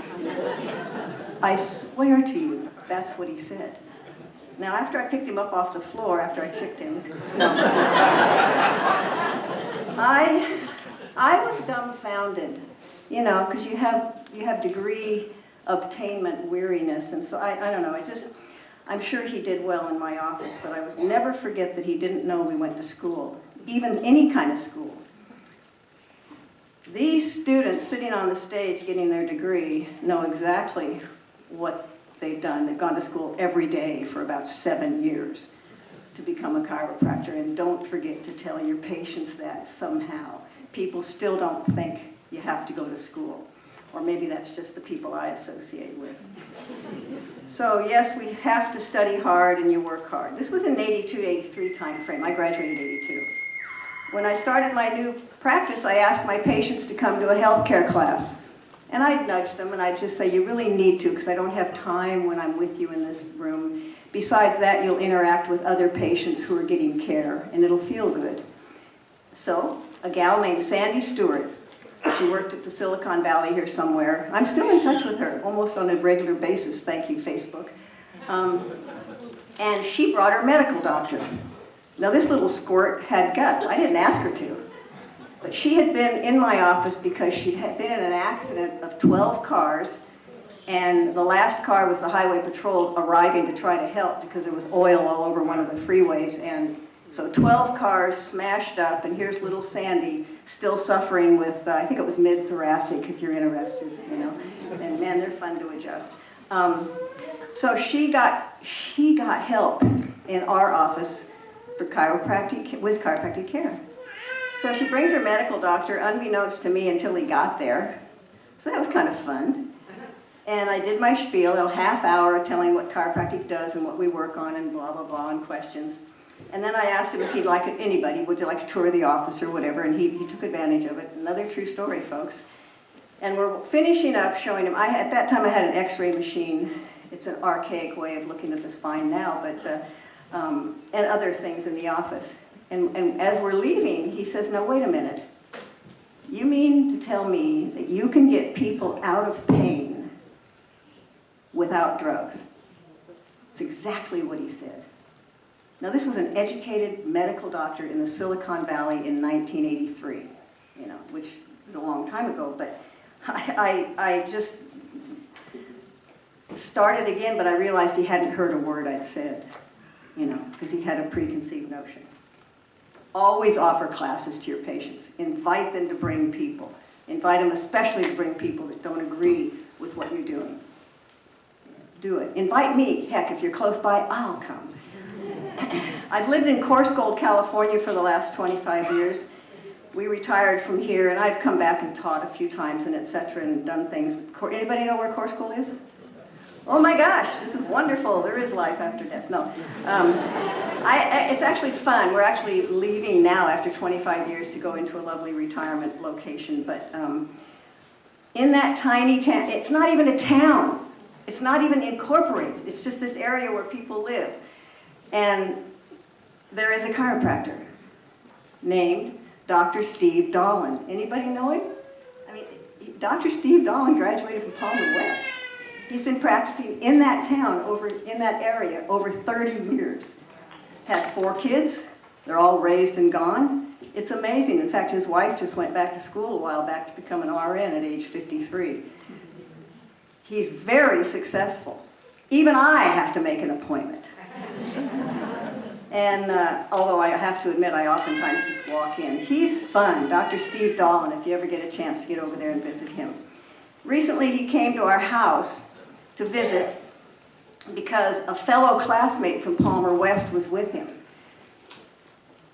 I swear to you, that's what he said. Now, after I picked him up off the floor, after I kicked him, no. I was dumbfounded, you know, because you have degree obtainment weariness, and so I don't know, I'm sure he did well in my office, but I will never forget that he didn't know we went to school, even any kind of school. These students sitting on the stage getting their degree know exactly what they've done. They've gone to school every day for about 7 years to become a chiropractor, and don't forget to tell your patients that somehow. people still don't think you have to go to school. Or maybe that's just the people I associate with. So yes, we have to study hard and you work hard. This was in 82, 83 time frame. I graduated in 82. When I started my new practice, I asked my patients to come to a healthcare class. And I'd nudge them and I'd just say, you really need to because I don't have time when I'm with you in this room. Besides that, you'll interact with other patients who are getting care and it'll feel good. So a gal named Sandy Stewart, she worked at the Silicon Valley here somewhere. I'm still in touch with her almost on a regular basis, thank you Facebook. And she brought her medical doctor. Now this little squirt had guts. I didn't ask her to. But she had been in my office because she had been in an accident of 12 cars, and the last car was the highway patrol arriving to try to help because there was oil all over one of the freeways, and so 12 cars smashed up, and here's little Sandy still suffering with, I think it was mid-thoracic if you're interested, you know, and man, they're fun to adjust. So she got help in our office for with chiropractic care. So she brings her medical doctor, unbeknownst to me until he got there. So that was kind of fun. And I did my spiel, a half hour telling what chiropractic does and what we work on and blah, blah, blah, and questions. And then I asked him if he'd like it, anybody, would you like a tour of the office or whatever, and he took advantage of it. Another true story, folks. And we're finishing up showing him, at that time I had an x-ray machine. It's an archaic way of looking at the spine now, but and other things in the office. And as we're leaving, he says, now wait a minute. You mean to tell me that you can get people out of pain without drugs? It's exactly what he said. Now this was an educated medical doctor in the Silicon Valley in 1983, you know, which was a long time ago, but I just started again, but I realized he hadn't heard a word I'd said, you know, because he had a preconceived notion. Always offer classes to your patients. Invite them to bring people. Invite them especially to bring people that don't agree with what you're doing. Do it. Invite me. Heck, if you're close by, I'll come. I've lived in Coarse Gold, California for the last 25 years. We retired from here, and I've come back and taught a few times and et cetera and done things. Anybody know where Coarse Gold is? Oh my gosh, this is wonderful. There is life after death. No. It's actually fun. We're actually leaving now after 25 years to go into a lovely retirement location. But in that tiny town, it's not even a town. It's not even incorporated. It's just this area where people live. And there is a chiropractor named Dr. Steve Dolan. Anybody know him? I mean, Dr. Steve Dolan graduated from Palmer West. He's been practicing in that town, in that area, over 30 years. Had 4 kids. They're all raised and gone. It's amazing. In fact, his wife just went back to school a while back to become an RN at age 53. He's very successful. Even I have to make an appointment. And although I have to admit, I oftentimes just walk in. He's fun. Dr. Steve Dolan, if you ever get a chance to get over there and visit him. Recently, he came to our house to visit because a fellow classmate from Palmer West was with him.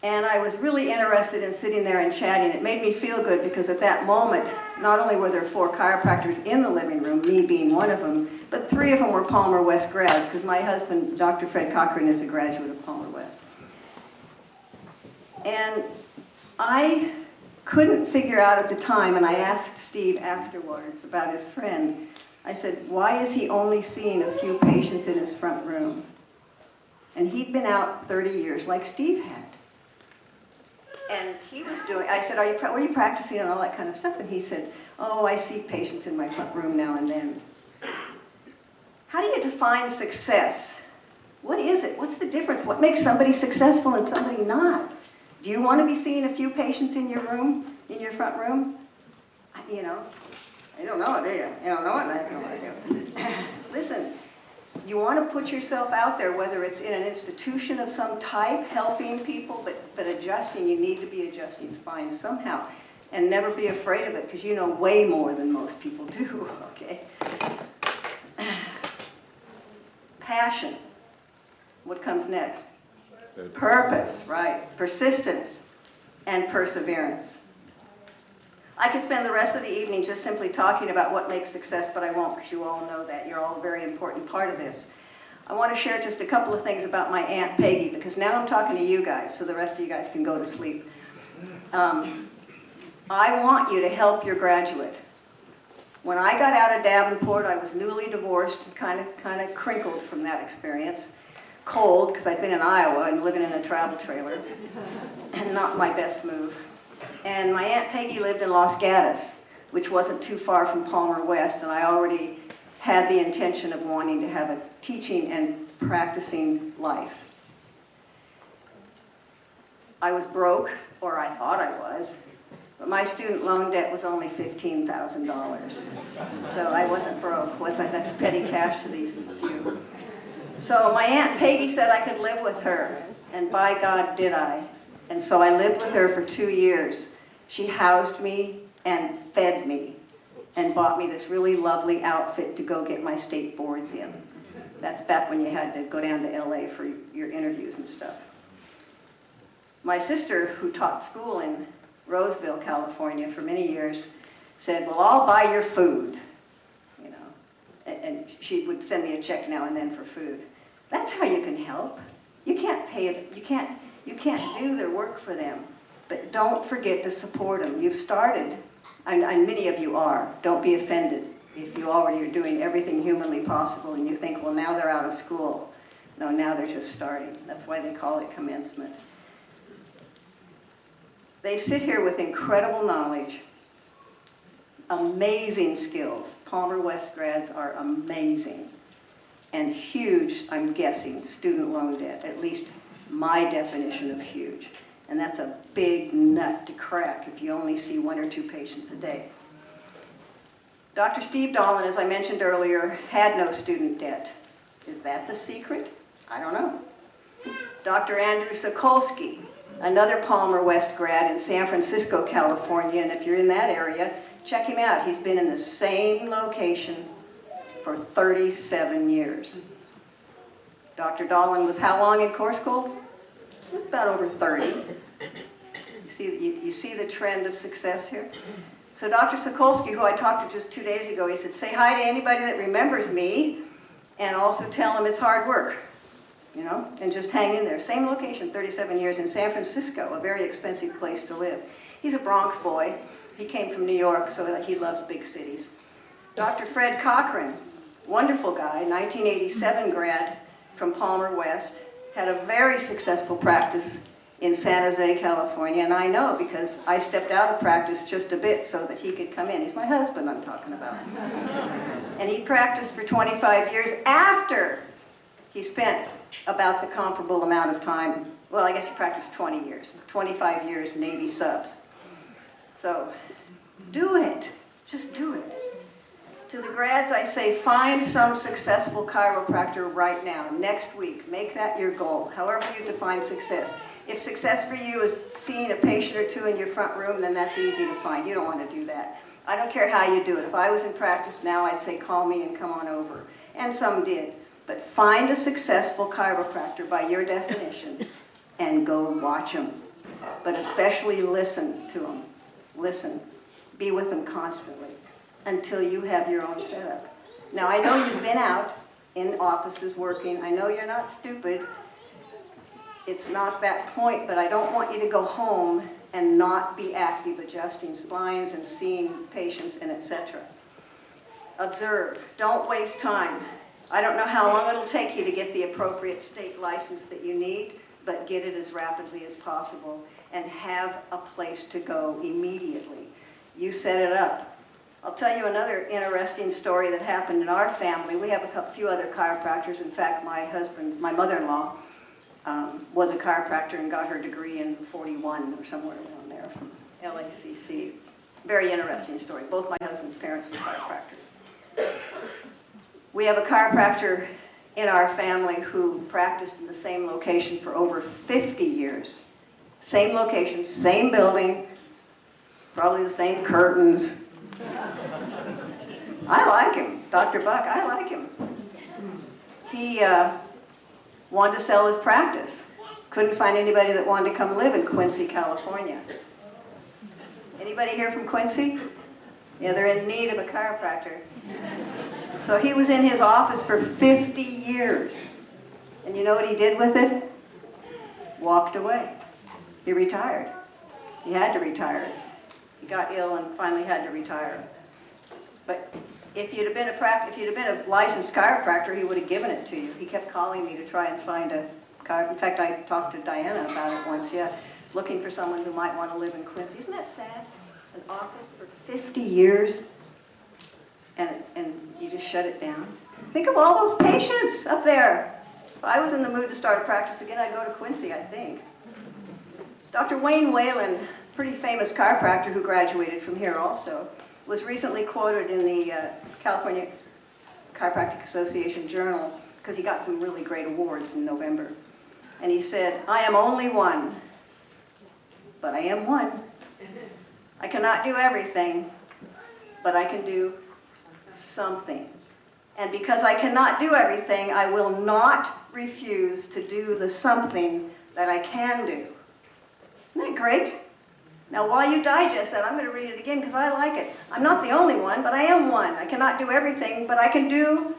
And I was really interested in sitting there and chatting. It made me feel good because at that moment, not only were there 4 chiropractors in the living room, me being one of them, but 3 of them were Palmer West grads because my husband, Dr. Fred Cochran, is a graduate of Palmer West. And I couldn't figure out at the time, and I asked Steve afterwards about his friend. I said, why is he only seeing a few patients in his front room? And he'd been out 30 years like Steve had. And he was doing, I said, were you practicing and all that kind of stuff? And he said, oh, I see patients in my front room now and then. How do you define success? What is it? What's the difference? What makes somebody successful and somebody not? Do you want to be seeing a few patients in your room, in your front room? You know, you don't know it, do you? You don't know what the heck you want to do. Listen, you want to put yourself out there, whether it's in an institution of some type, helping people, but adjusting. You need to be adjusting spines somehow. And never be afraid of it, because you know way more than most people do, okay? Passion. What comes next? Purpose, right. Persistence and perseverance. I could spend the rest of the evening just simply talking about what makes success, but I won't, because you all know that. You're all a very important part of this. I want to share just a couple of things about my Aunt Peggy, because now I'm talking to you guys, so the rest of you guys can go to sleep. I want you to help your graduate. When I got out of Davenport, I was newly divorced and kind of crinkled from that experience. Cold, because I'd been in Iowa and living in a travel trailer, and not my best move. And my Aunt Peggy lived in Los Gatos, which wasn't too far from Palmer West, and I already had the intention of wanting to have a teaching and practicing life. I was broke, or I thought I was, but my student loan debt was only $15,000. So I wasn't broke, was I? That's petty cash to these few. So my Aunt Peggy said I could live with her, and by God did I. And so I lived with her for 2 years. She housed me and fed me and bought me this really lovely outfit to go get my state boards in. That's back when you had to go down to LA for your interviews and stuff. My sister, who taught school in Roseville, California for many years, said, well, I'll buy your food, you know. And she would send me a check now and then for food. That's how you can help. You can't pay it, you can't do their work for them, but don't forget to support them. You've started, and many of you are. Don't be offended if you already are doing everything humanly possible and you think, well, now they're out of school. No, now they're just starting. That's why they call it commencement. They sit here with incredible knowledge, amazing skills. Palmer West grads are amazing, and huge, I'm guessing, student loan debt, at least my definition of huge. And that's a big nut to crack if you only see 1 or 2 patients a day. Dr. Steve Dolan, as I mentioned earlier, had no student debt. Is that the secret? I don't know. Dr. Andrew Sokolsky, another Palmer West grad in San Francisco, California, and if you're in that area, check him out. He's been in the same location for 37 years. Dr. Dolan was how long in Core School? It was about over 30. You see the trend of success here? So Dr. Sokolsky, who I talked to just 2 days ago, he said, say hi to anybody that remembers me, and also tell them it's hard work, you know, and just hang in there. Same location, 37 years in San Francisco, a very expensive place to live. He's a Bronx boy. He came from New York, so he loves big cities. Dr. Fred Cochran, wonderful guy, 1987 grad from Palmer West, had a very successful practice in San Jose, California, and I know because I stepped out of practice just a bit so that he could come in. He's my husband I'm talking about. And he practiced for 25 years after he spent about the comparable amount of time, well, I guess he practiced 20 years, 25 years Navy subs. So do it, just do it. To the grads, I say find some successful chiropractor right now, next week. Make that your goal, however you define success. If success for you is seeing a patient or 2 in your front room, then that's easy to find. You don't want to do that. I don't care how you do it. If I was in practice now, I'd say call me and come on over. And some did. But find a successful chiropractor by your definition and go watch them. But especially listen to them. Listen. Be with them constantly until you have your own setup. Now, I know you've been out in offices working. I know you're not stupid. It's not that point, but I don't want you to go home and not be active, adjusting spines and seeing patients and etc. Observe. Don't waste time. I don't know how long it'll take you to get the appropriate state license that you need, but get it as rapidly as possible and have a place to go immediately. You set it up. I'll tell you another interesting story that happened in our family. We have a few other chiropractors. In fact, my mother-in-law, was a chiropractor and got her degree in 41 or somewhere around there from LACC. Very interesting story. Both my husband's parents were chiropractors. We have a chiropractor in our family who practiced in the same location for over 50 years. Same location, same building, probably the same curtains. I like him, Dr. Buck, I like him. He wanted to sell his practice. Couldn't find anybody that wanted to come live in Quincy, California. Anybody here from Quincy? Yeah, they're in need of a chiropractor. So he was in his office for 50 years. And you know what he did with it? Walked away. He retired. He had to retire. He got ill and finally had to retire. But if you'd have been a licensed chiropractor, he would have given it to you. He kept calling me to try and find a chiropractor. In fact, I talked to Diana about it once, yeah, looking for someone who might want to live in Quincy. Isn't that sad? An office for 50 years, and you just shut it down. Think of all those patients up there. If I was in the mood to start a practice again, I'd go to Quincy, I think. Dr. Wayne Whalen, pretty famous chiropractor who graduated from here also, was recently quoted in the California Chiropractic Association Journal because he got some really great awards in November. And he said, "I am only one, but I am one. I cannot do everything, but I can do something. And because I cannot do everything, I will not refuse to do the something that I can do." Isn't that great? Now, while you digest that, I'm going to read it again because I like it. I'm not the only one, but I am one. I cannot do everything, but I can do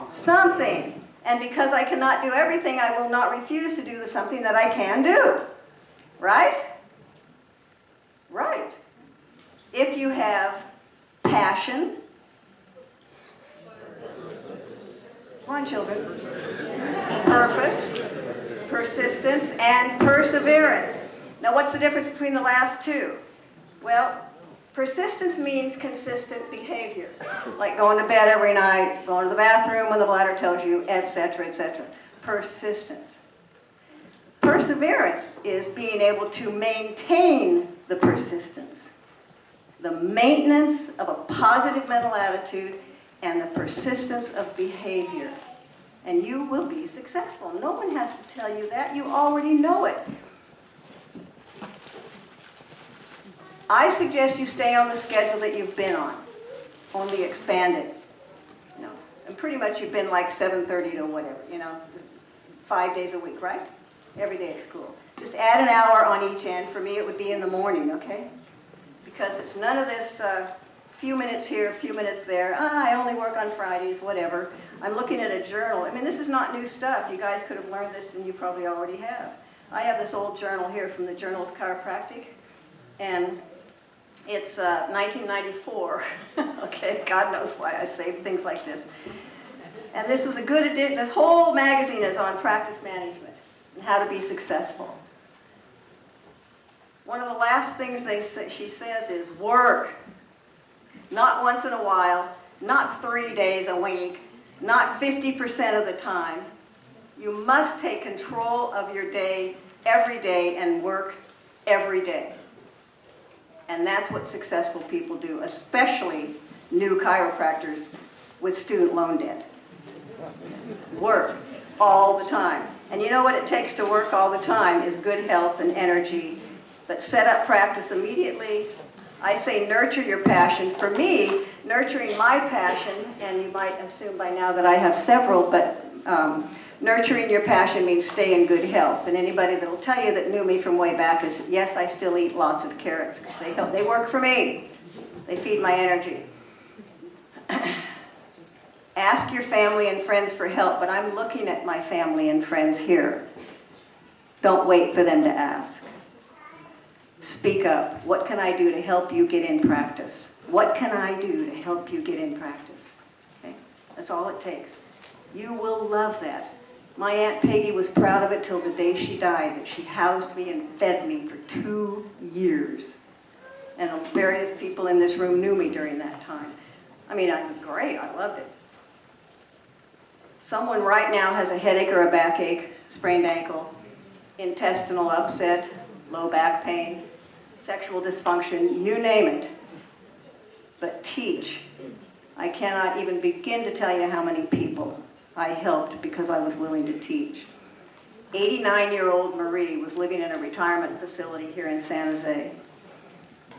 something. And because I cannot do everything, I will not refuse to do the something that I can do. Right? Right. If you have passion, come on, children, purpose, persistence, and perseverance. Now, what's the difference between the last two? Well, persistence means consistent behavior, like going to bed every night, going to the bathroom when the bladder tells you, etc., etc. Persistence. Perseverance is being able to maintain the persistence, the maintenance of a positive mental attitude, and the persistence of behavior. And you will be successful. No one has to tell you that. You already know it. I suggest you stay on the schedule that you've been on, only expanded. You know, and pretty much you've been like 7:30 to whatever, 5 days a week, right? Every day at school. Just add an hour on each end. For me, it would be in the morning, okay? Because it's none of this few minutes here, few minutes there. I only work on Fridays, whatever. I'm looking at a journal. I mean, this is not new stuff. You guys could have learned this, and you probably already have. I have this old journal here from the Journal of Chiropractic, and it's 1994. Okay, God knows why I say things like this. And this was a good edition. This whole magazine is on practice management and how to be successful. One of the last things she says is work. Not once in a while, not 3 days a week, not 50% of the time. You must take control of your day every day and work every day. And that's what successful people do, especially new chiropractors with student loan debt. Work all the time. And you know what it takes to work all the time is good health and energy. But set up practice immediately. I say nurture your passion. For me, nurturing my passion, and you might assume by now that I have several, but nurturing your passion means stay in good health. And anybody that will tell you that knew me from way back is, yes, I still eat lots of carrots because they help. They work for me. They feed my energy. Ask your family and friends for help, but I'm looking at my family and friends here. Don't wait for them to ask. Speak up. What can I do to help you get in practice? What can I do to help you get in practice? Okay? That's all it takes. You will love that. My Aunt Peggy was proud of it till the day she died, that she housed me and fed me for 2 years. And various people in this room knew me during that time. I mean, it was great. I loved it. Someone right now has a headache or a backache, sprained ankle, intestinal upset, low back pain, sexual dysfunction, you name it. But teach. I cannot even begin to tell you how many people I helped because I was willing to teach. 89-year-old Marie was living in a retirement facility here in San Jose.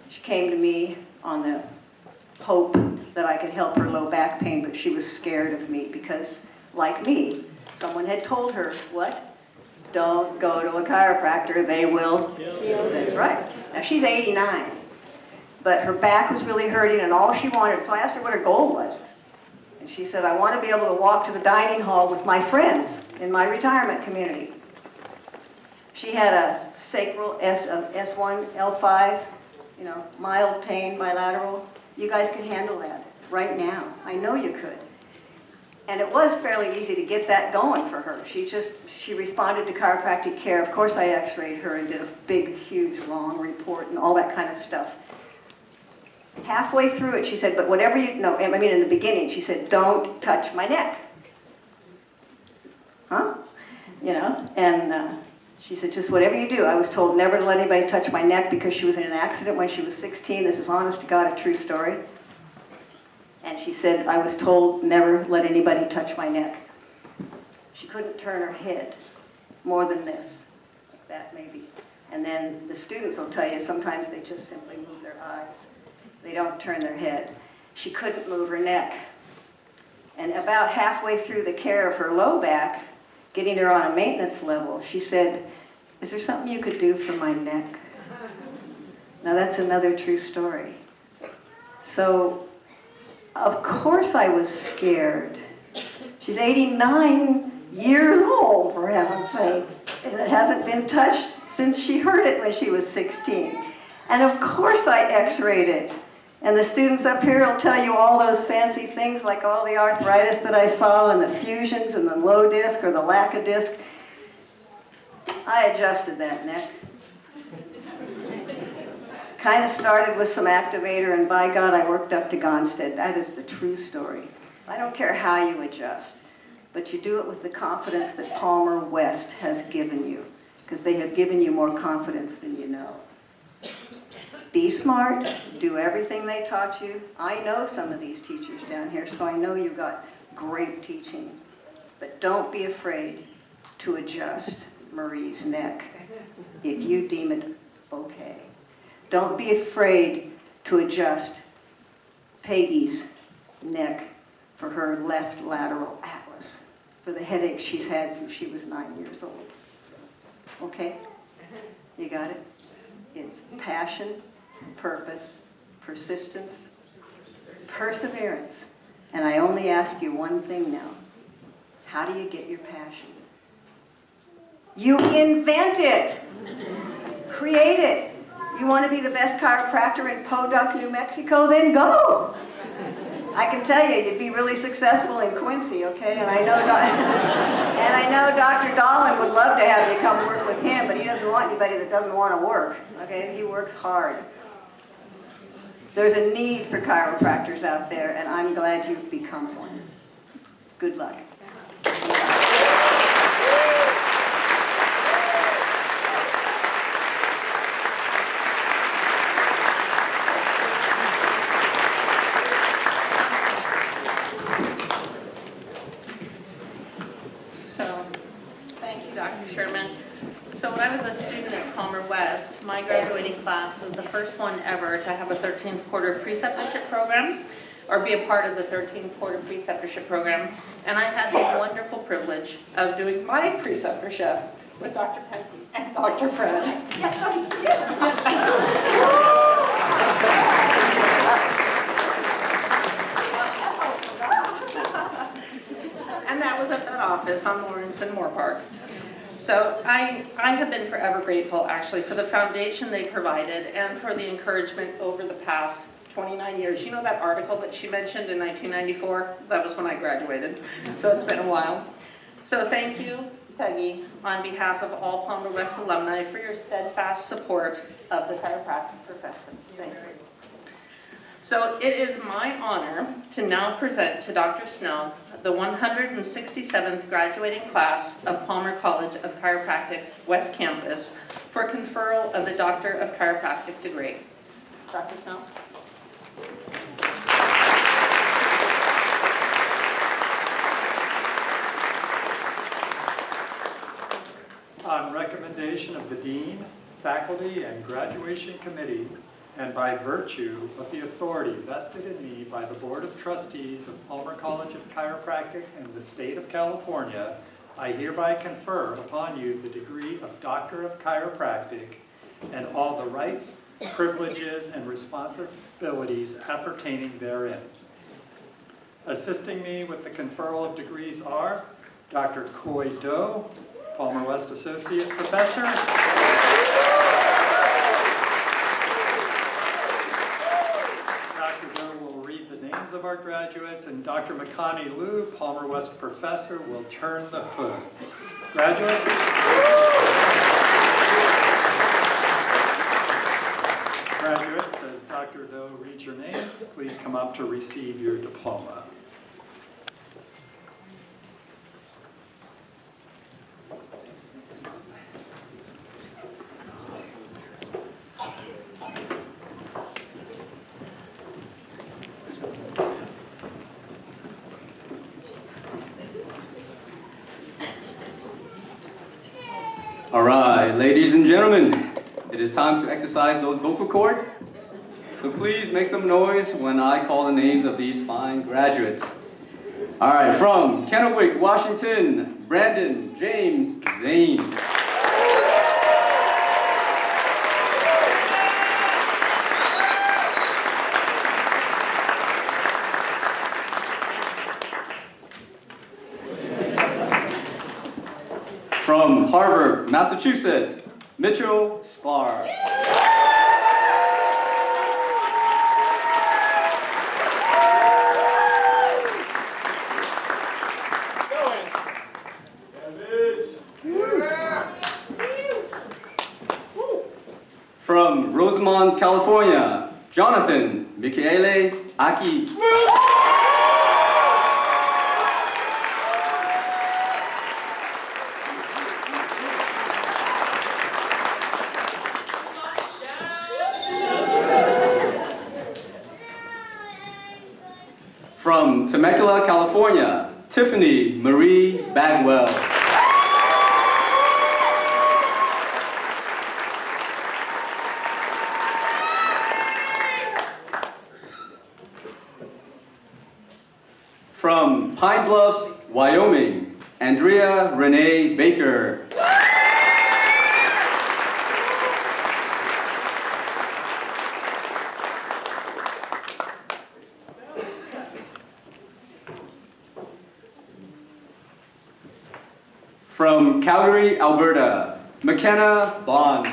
She came to me on the hope that I could help her low back pain, but she was scared of me because, like me, someone had told her, what? Don't go to a chiropractor, they will. That's right. Now she's 89. but her back was really hurting and all she wanted, so I asked her what her goal was. And she said, I want to be able to walk to the dining hall with my friends in my retirement community. She had a sacral S1, L5, mild pain, bilateral. You guys can handle that right now. I know you could. And it was fairly easy to get that going for her. She responded to chiropractic care. Of course, I x-rayed her and did a big, huge, long report and all that kind of stuff. Halfway through it, she said, but whatever in the beginning, she said, don't touch my neck. Huh? And she said, just whatever you do. I was told never to let anybody touch my neck because she was in an accident when she was 16. This is honest to God, a true story. And she said, I was told never let anybody touch my neck. She couldn't turn her head more than this, like that maybe. And then the students will tell you sometimes they just simply move their eyes. They don't turn their head. She couldn't move her neck. And about halfway through the care of her low back, getting her on a maintenance level, she said, is there something you could do for my neck? Now that's another true story. So, of course I was scared. She's 89 years old, for heaven's sake, and it hasn't been touched since she heard it when she was 16. And of course I x-rayed it. And the students up here will tell you all those fancy things like all the arthritis that I saw and the fusions and the low disc or the lack of disc. I adjusted that neck. Kind of started with some activator, and by God, I worked up to Gonstead. That is the true story. I don't care how you adjust, but you do it with the confidence that Palmer West has given you, because they have given you more confidence than you know. Be smart, do everything they taught you. I know some of these teachers down here, so I know you got great teaching. But don't be afraid to adjust Marie's neck if you deem it okay. Don't be afraid to adjust Peggy's neck for her left lateral atlas, for the headaches she's had since she was 9 years old. Okay? You got it? It's passion, purpose, persistence, perseverance. And I only ask you one thing now. How do you get your passion? You invent it. Create it. You want to be the best chiropractor in Podunk, New Mexico? Then go. I can tell you, you'd be really successful in Quincy, okay? And I know Dr. Dahlin would love to have you come work with him, but he doesn't want anybody that doesn't want to work, okay? He works hard. There's a need for chiropractors out there, and I'm glad you've become one. Good luck. So, thank you, Dr. Sherman. So when I was a student at Palmer West, my graduating class was the first one ever to have a 13th quarter preceptorship program, or be a part of the 13th quarter preceptorship program. And I had the wonderful privilege of doing my preceptorship with Dr. Peggy and Dr. Fred. And that was at that office on Lawrence and Moore Park. So I have been forever grateful, actually, for the foundation they provided and for the encouragement over the past 29 years. You know that article that she mentioned in 1994? That was when I graduated, so it's been a while. So thank you, Peggy, on behalf of all Palmer West alumni for your steadfast support of the chiropractic profession. Thank you. So it is my honor to now present to Dr. Snow the 167th graduating class of Palmer College of Chiropractic's West Campus for conferral of the Doctor of Chiropractic degree. Dr. Snow. On recommendation of the Dean, Faculty, and Graduation Committee, and by virtue of the authority vested in me by the Board of Trustees of Palmer College of Chiropractic and the State of California, I hereby confer upon you the degree of Doctor of Chiropractic and all the rights, privileges, and responsibilities appertaining therein. Assisting me with the conferral of degrees are Dr. Coy Do, Palmer West Associate Professor. Dr. Do will read the names of our graduates, and Dr. Makani Liu, Palmer West Professor, will turn the hoods. Graduates. Graduates, as Dr. Do reads your names, please come up to receive your diploma. All right, ladies and gentlemen, it is time to exercise those vocal cords. So please make some noise when I call the names of these fine graduates. All right, from Kennewick, Washington, Brandon James Zane. From Harvard, Massachusetts, Mitchell Spar. From Rosamond, California, Jonathan Michele Aki. From Temecula, California, Tiffany Marie Bagwell. From Pine Bluffs, Wyoming, Andrea Renee Baker. From Calgary, Alberta, McKenna Bond.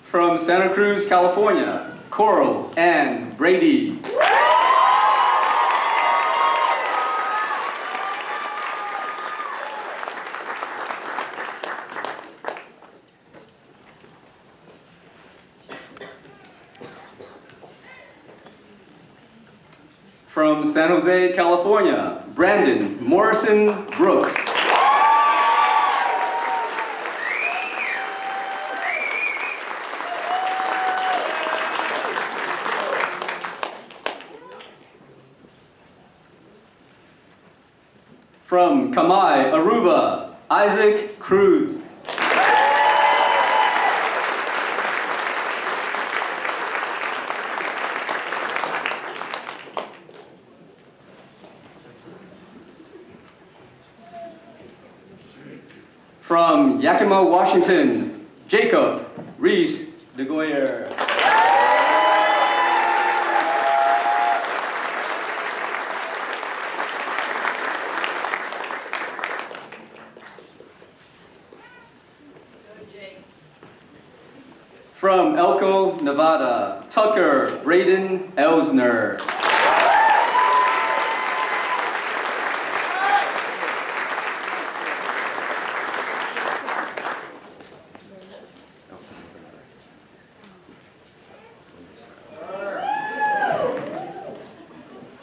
From Santa Cruz, California, Coral Ann Brady. From San Jose, California, Brandon Morrison Brooks. From Kamai, Aruba, Isaac Cruz. From Yakima, Washington, Jacob Reese DeGoyer. From Elko, Nevada, Tucker Braden Elsner.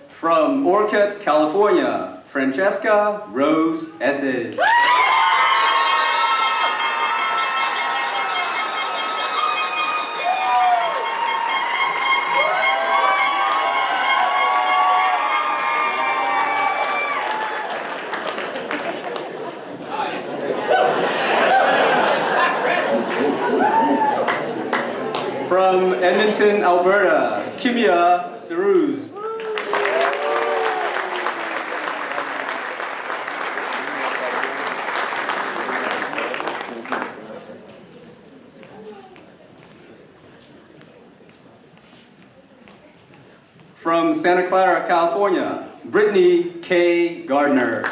From Orcutt, California, Francesca Rose Esses. From Edmonton, Alberta, Kimia Theroux. From Santa Clara, California, Brittany K. Gardner.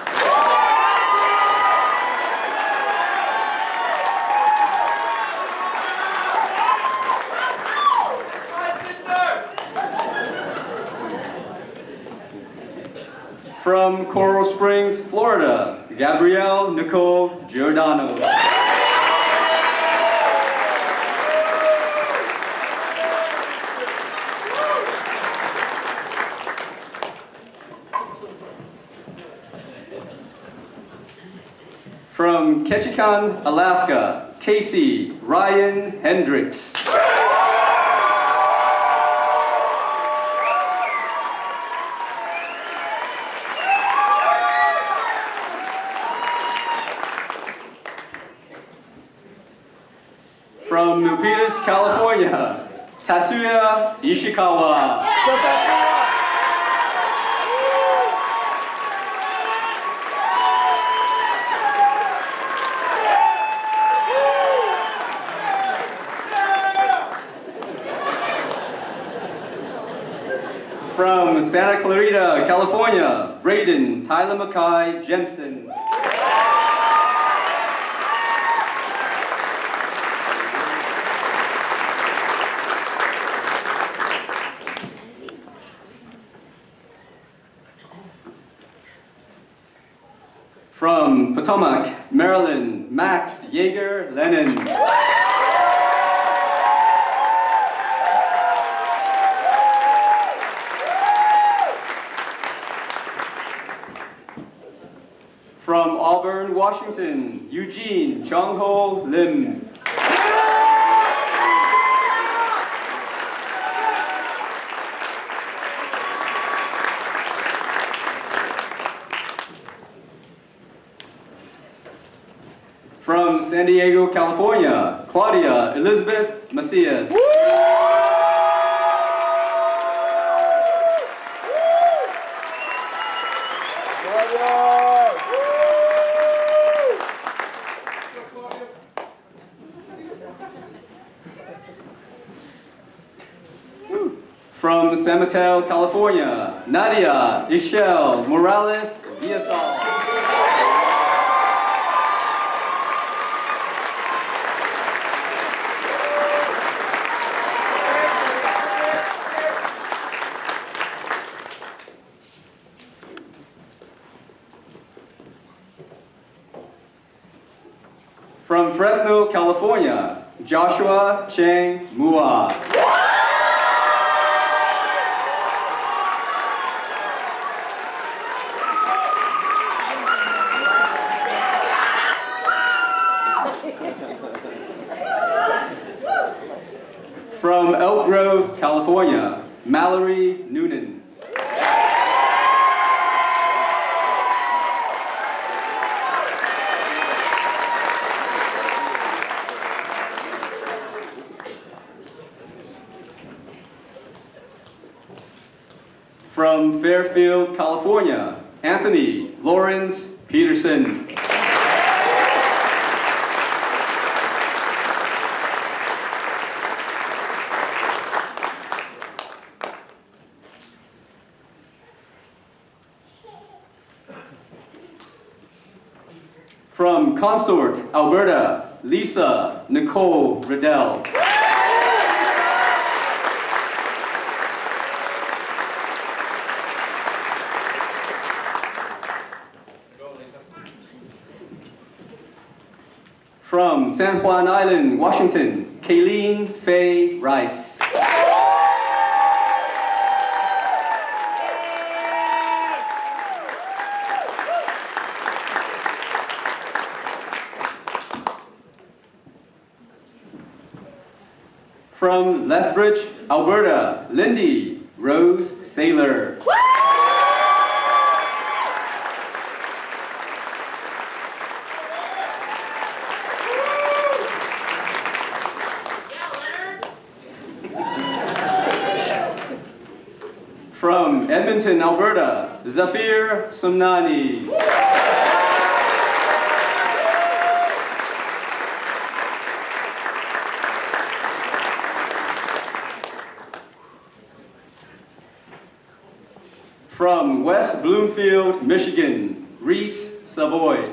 From Coral Springs, Florida, Gabrielle Nicole Giordano. From Ketchikan, Alaska, Casey Ryan Hendricks. From Milpitas, California, Tatsuya Ishikawa. From Santa Clarita, California, Braden Tyler Mackay Jensen. From Potomac, Maryland, Max Yeager Lennon. From Auburn, Washington, Eugene Chung-ho Lim. From San Diego, California, Claudia Elizabeth Macias. From San Mateo, California, Nadia Ishel Morales Villasal. From Fresno, California, Joshua Cheng Mua. From Elk Grove, California, Mallory Noonan. From Fairfield, California, Anthony Lawrence Peterson. From Consort, Alberta, Lisa Nicole Riddell. From San Juan Island, Washington, Kayleen Faye Rice. From Lethbridge, Alberta, Lindy Rose Saylor. From Edmonton, Alberta, Zafir Sumnani. From West Bloomfield, Michigan, Reese Savoy.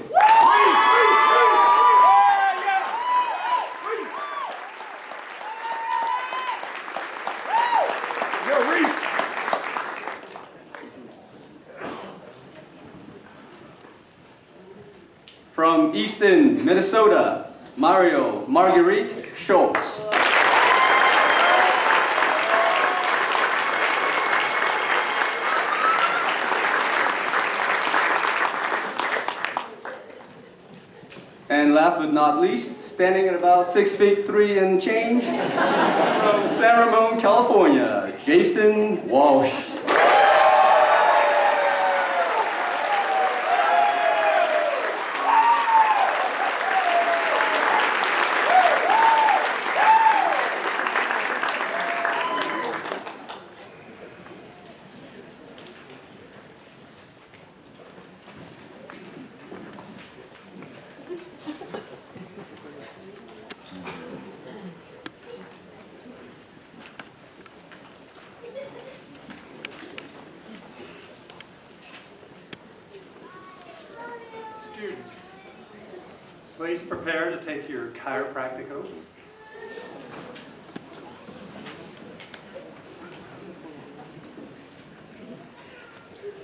From Easton, Minnesota, Mario Marguerite Schultz. And last but not least, standing at about 6'3" and change, from San Ramon, California, Jason Walsh. Students, please prepare to take your chiropractic oath.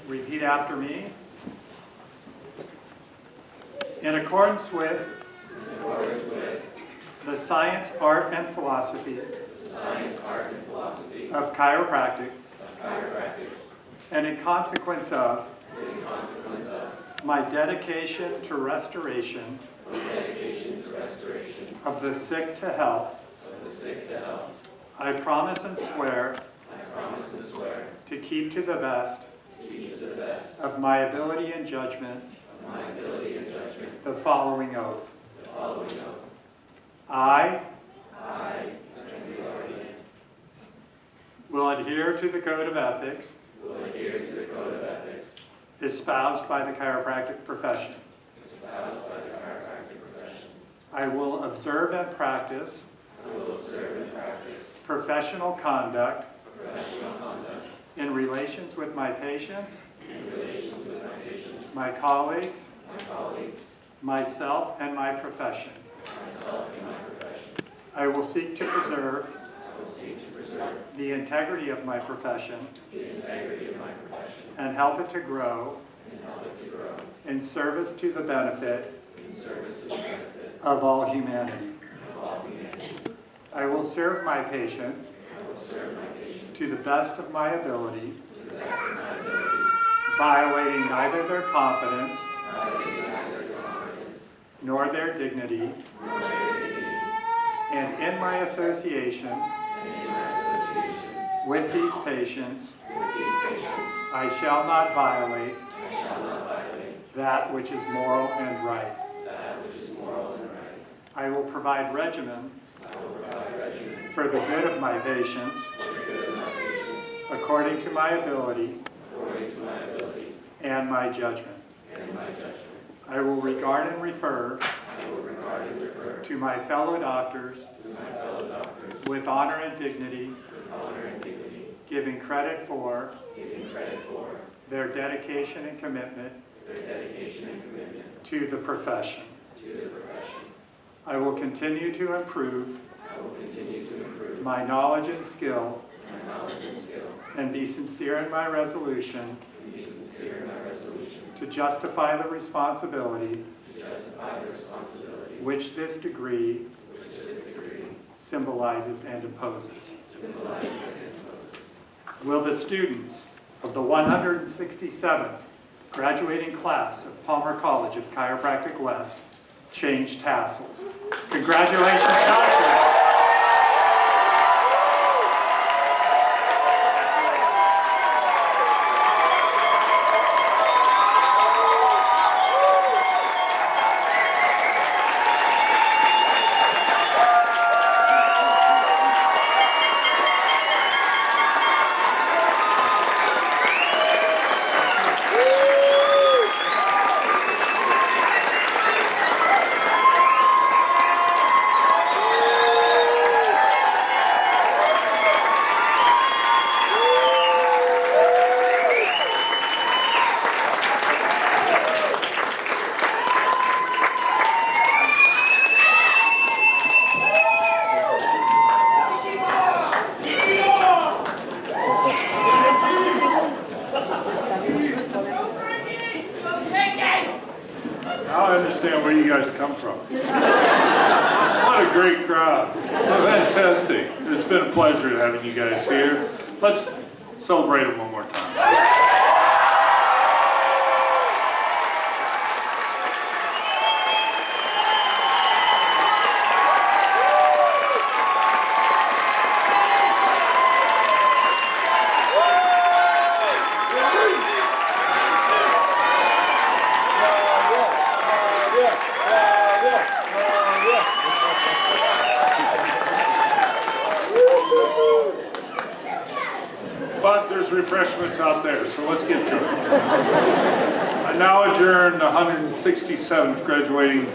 Repeat after me. In accordance with the science, art, and philosophy of chiropractic, and in consequence of my dedication to restoration of the sick to health, I promise and swear to keep to the best of my ability and judgment the following oath. I will adhere to the code of ethics espoused by the chiropractic profession. I will observe and practice professional conduct in relations with my patients, my colleagues, myself, and my profession. I will seek to preserve the integrity of my profession and help it to grow in service to the benefit of all humanity. I will serve my patients to the best of my ability, violating neither their confidence nor their dignity, and in my association with these patients, I shall not violate that which is moral and right. I will provide regimen for the good of my patients according to my ability and my judgment. I will regard and refer to my fellow doctors with honor and dignity, giving credit for their dedication and commitment to the profession. I will continue to improve my knowledge and skill and be sincere in my resolution to justify the responsibility which this degree symbolizes and imposes. Will the students of the 167th graduating class of Palmer College of Chiropractic West change tassels? Congratulations, doctor. understand where you guys come from. What a great crowd. Fantastic. It's been a pleasure having you guys here. Let's celebrate them one more time. But there's refreshments out there, so let's get to it. I now adjourn the 167th graduating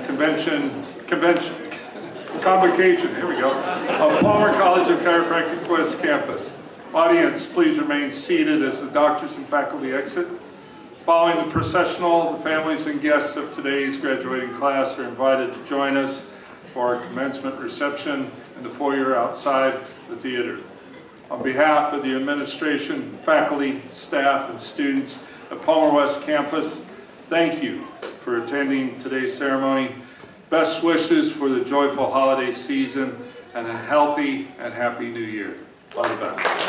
convocation, here we go, of Palmer College of Chiropractic West Campus. Audience, please remain seated as the doctors and faculty exit. Following the processional, the families and guests of today's graduating class are invited to join us for our commencement reception in the foyer outside the theater. On behalf of the administration, faculty, staff, and students at Palmer West Campus, thank you for attending today's ceremony. Best wishes for the joyful holiday season and a healthy and happy new year. All the best.